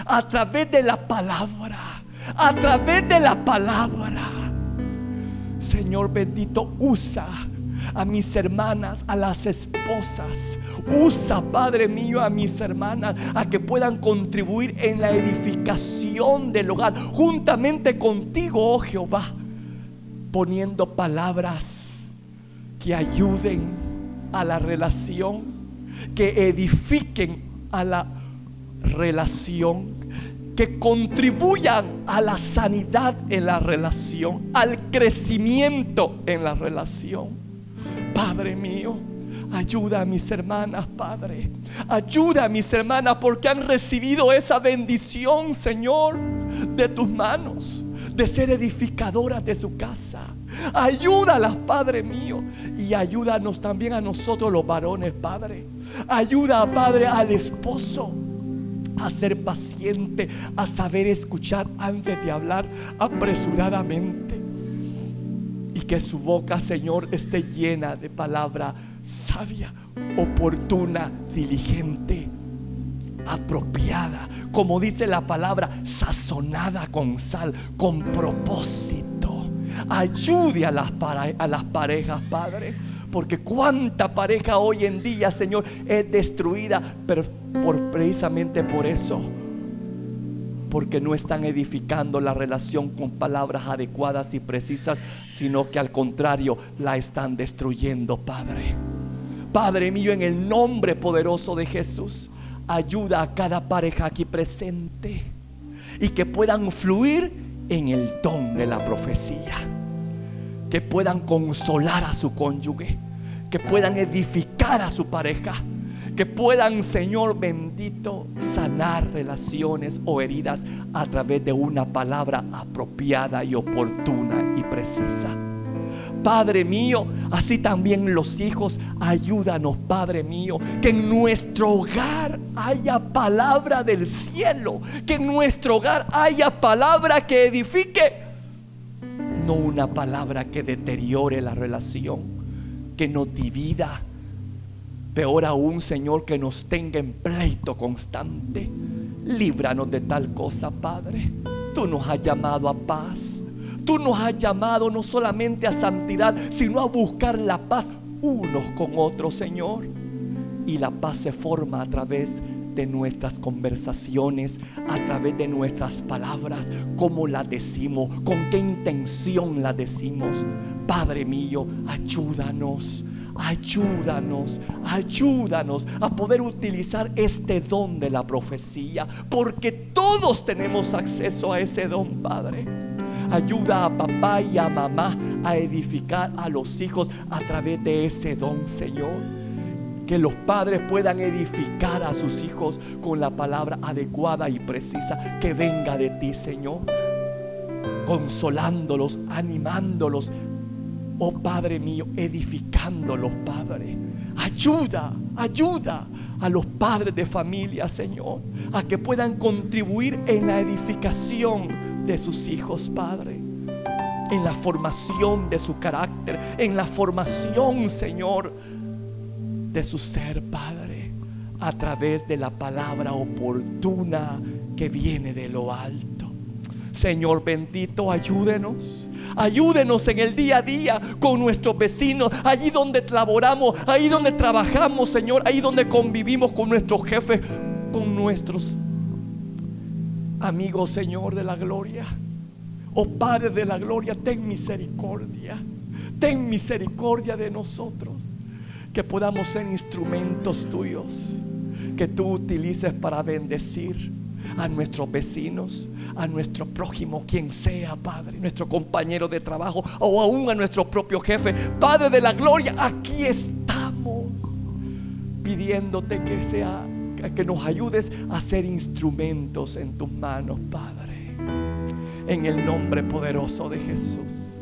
a través de la palabra, a través de la palabra. Señor bendito, usa a mis hermanas, a las esposas. Usa, Padre mío, a mis hermanas, a que puedan contribuir en la edificación del hogar, juntamente contigo, oh Jehová, poniendo palabras que ayuden a la relación, que edifiquen a la relación, que contribuyan a la sanidad en la relación, al crecimiento en la relación. Padre mío, ayuda a mis hermanas, Padre. Ayuda a mis hermanas, porque han recibido esa bendición, Señor, de tus manos, de ser edificadoras de su casa. Ayúdalas, Padre mío, y ayúdanos también a nosotros los varones, Padre. Ayuda, Padre, al esposo a ser paciente, a saber escuchar antes de hablar apresuradamente, y que su boca, Señor, esté llena de palabra sabia, oportuna, diligente, apropiada, como dice la palabra, sazonada con sal, con propósito. Ayude a las parejas, Padre, porque cuánta pareja hoy en día, Señor, es destruida precisamente por eso, porque no están edificando la relación con palabras adecuadas y precisas, sino que al contrario la están destruyendo, Padre. Padre mío, en el nombre poderoso de Jesús, ayuda a cada pareja aquí presente, y que puedan fluir en el don de la profecía, que puedan consolar a su cónyuge, que puedan edificar a su pareja, que puedan, Señor bendito, sanar relaciones o heridas a través de una palabra apropiada y oportuna y precisa. Padre mío, así también los hijos, ayúdanos, Padre mío, que en nuestro hogar haya palabra del cielo, que en nuestro hogar haya palabra que edifique, no una palabra que deteriore la relación, que nos divida. Peor aún, Señor, que nos tenga en pleito constante. Líbranos de tal cosa, Padre. Tú nos has llamado a paz. Tú nos has llamado no solamente a santidad, sino a buscar la paz unos con otros, Señor. Y la paz se forma a través de nuestras conversaciones, a través de nuestras palabras, cómo las decimos, con qué intención las decimos. Padre mío, ayúdanos. Ayúdanos, ayúdanos a poder utilizar este don de la profecía, porque todos tenemos acceso a ese don, Padre. Ayuda a papá y a mamá a edificar a los hijos a través de ese don, Señor. Que los padres puedan edificar a sus hijos con la palabra adecuada y precisa que venga de ti, Señor. Consolándolos, animándolos. Oh Padre mío, edificándolos, Padre. Ayuda a los padres de familia, Señor, a que puedan contribuir en la edificación de sus hijos, Padre. En la formación de su carácter, en la formación, Señor, de su ser, Padre, a través de la palabra oportuna que viene de lo alto. Señor bendito, ayúdenos en el día a día con nuestros vecinos, allí donde laboramos, ahí donde trabajamos, Señor, ahí donde convivimos con nuestros jefes, con nuestros amigos, Señor de la gloria. Oh Padre de la gloria, ten misericordia de nosotros, que podamos ser instrumentos tuyos, que tú utilices para bendecir a nuestros vecinos, a nuestro prójimo, quien sea, Padre, nuestro compañero de trabajo o aún a nuestro propio jefe. Padre de la gloria, aquí estamos pidiéndote que nos ayudes a ser instrumentos en tus manos, Padre, en el nombre poderoso de Jesús.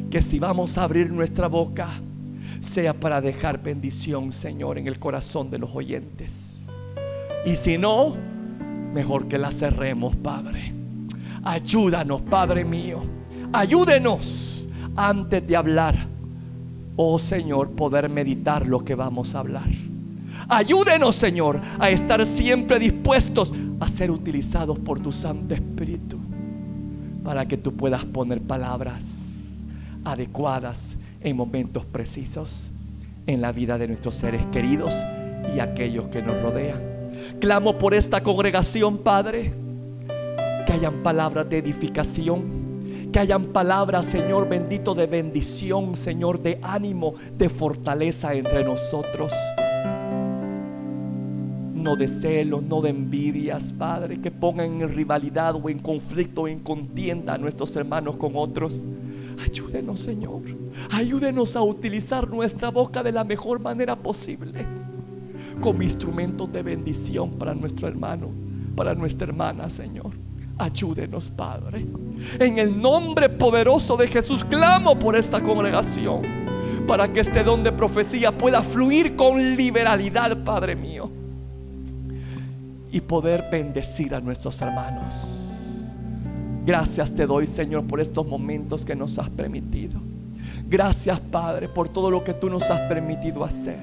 Que si vamos a abrir nuestra boca, sea para dejar bendición, Señor, en el corazón de los oyentes. Y si no, mejor que la cerremos, Padre. Ayúdanos, Padre mío. Ayúdenos antes de hablar, oh Señor, poder meditar lo que vamos a hablar. Ayúdenos, Señor, a estar siempre dispuestos a ser utilizados por tu Santo Espíritu, para que tú puedas poner palabras adecuadas en momentos precisos en la vida de nuestros seres queridos y aquellos que nos rodean. Clamo por esta congregación, Padre, que hayan palabras de edificación, que hayan palabras, Señor bendito, de bendición, Señor, de ánimo, de fortaleza entre nosotros. No de celos, no de envidias, Padre, que pongan en rivalidad o en conflicto o en contienda a nuestros hermanos con otros. Ayúdenos, Señor. Ayúdenos a utilizar nuestra boca de la mejor manera posible, como instrumentos de bendición para nuestro hermano, para nuestra hermana, Señor. Ayúdenos, Padre. En el nombre poderoso de Jesús, clamo por esta congregación, para que este don de profecía pueda fluir con liberalidad, Padre mío, y poder bendecir a nuestros hermanos. Gracias te doy, Señor, por estos momentos que nos has permitido. Gracias, Padre, por todo lo que tú nos has permitido hacer.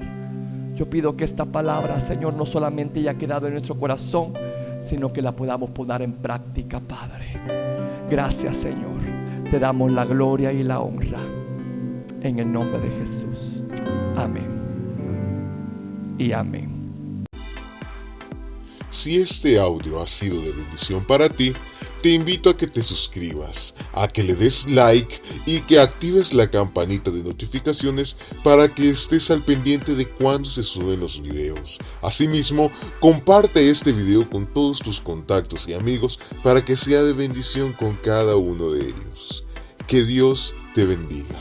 Yo pido que esta palabra, Señor, no solamente haya quedado en nuestro corazón, sino que la podamos poner en práctica, Padre. Gracias, Señor. Te damos la gloria y la honra en el nombre de Jesús. Amén y amén. Si este audio ha sido de bendición para ti, te invito a que te suscribas, a que le des like y que actives la campanita de notificaciones para que estés al pendiente de cuando se suben los videos. Asimismo, comparte este video con todos tus contactos y amigos para que sea de bendición con cada uno de ellos. Que Dios te bendiga.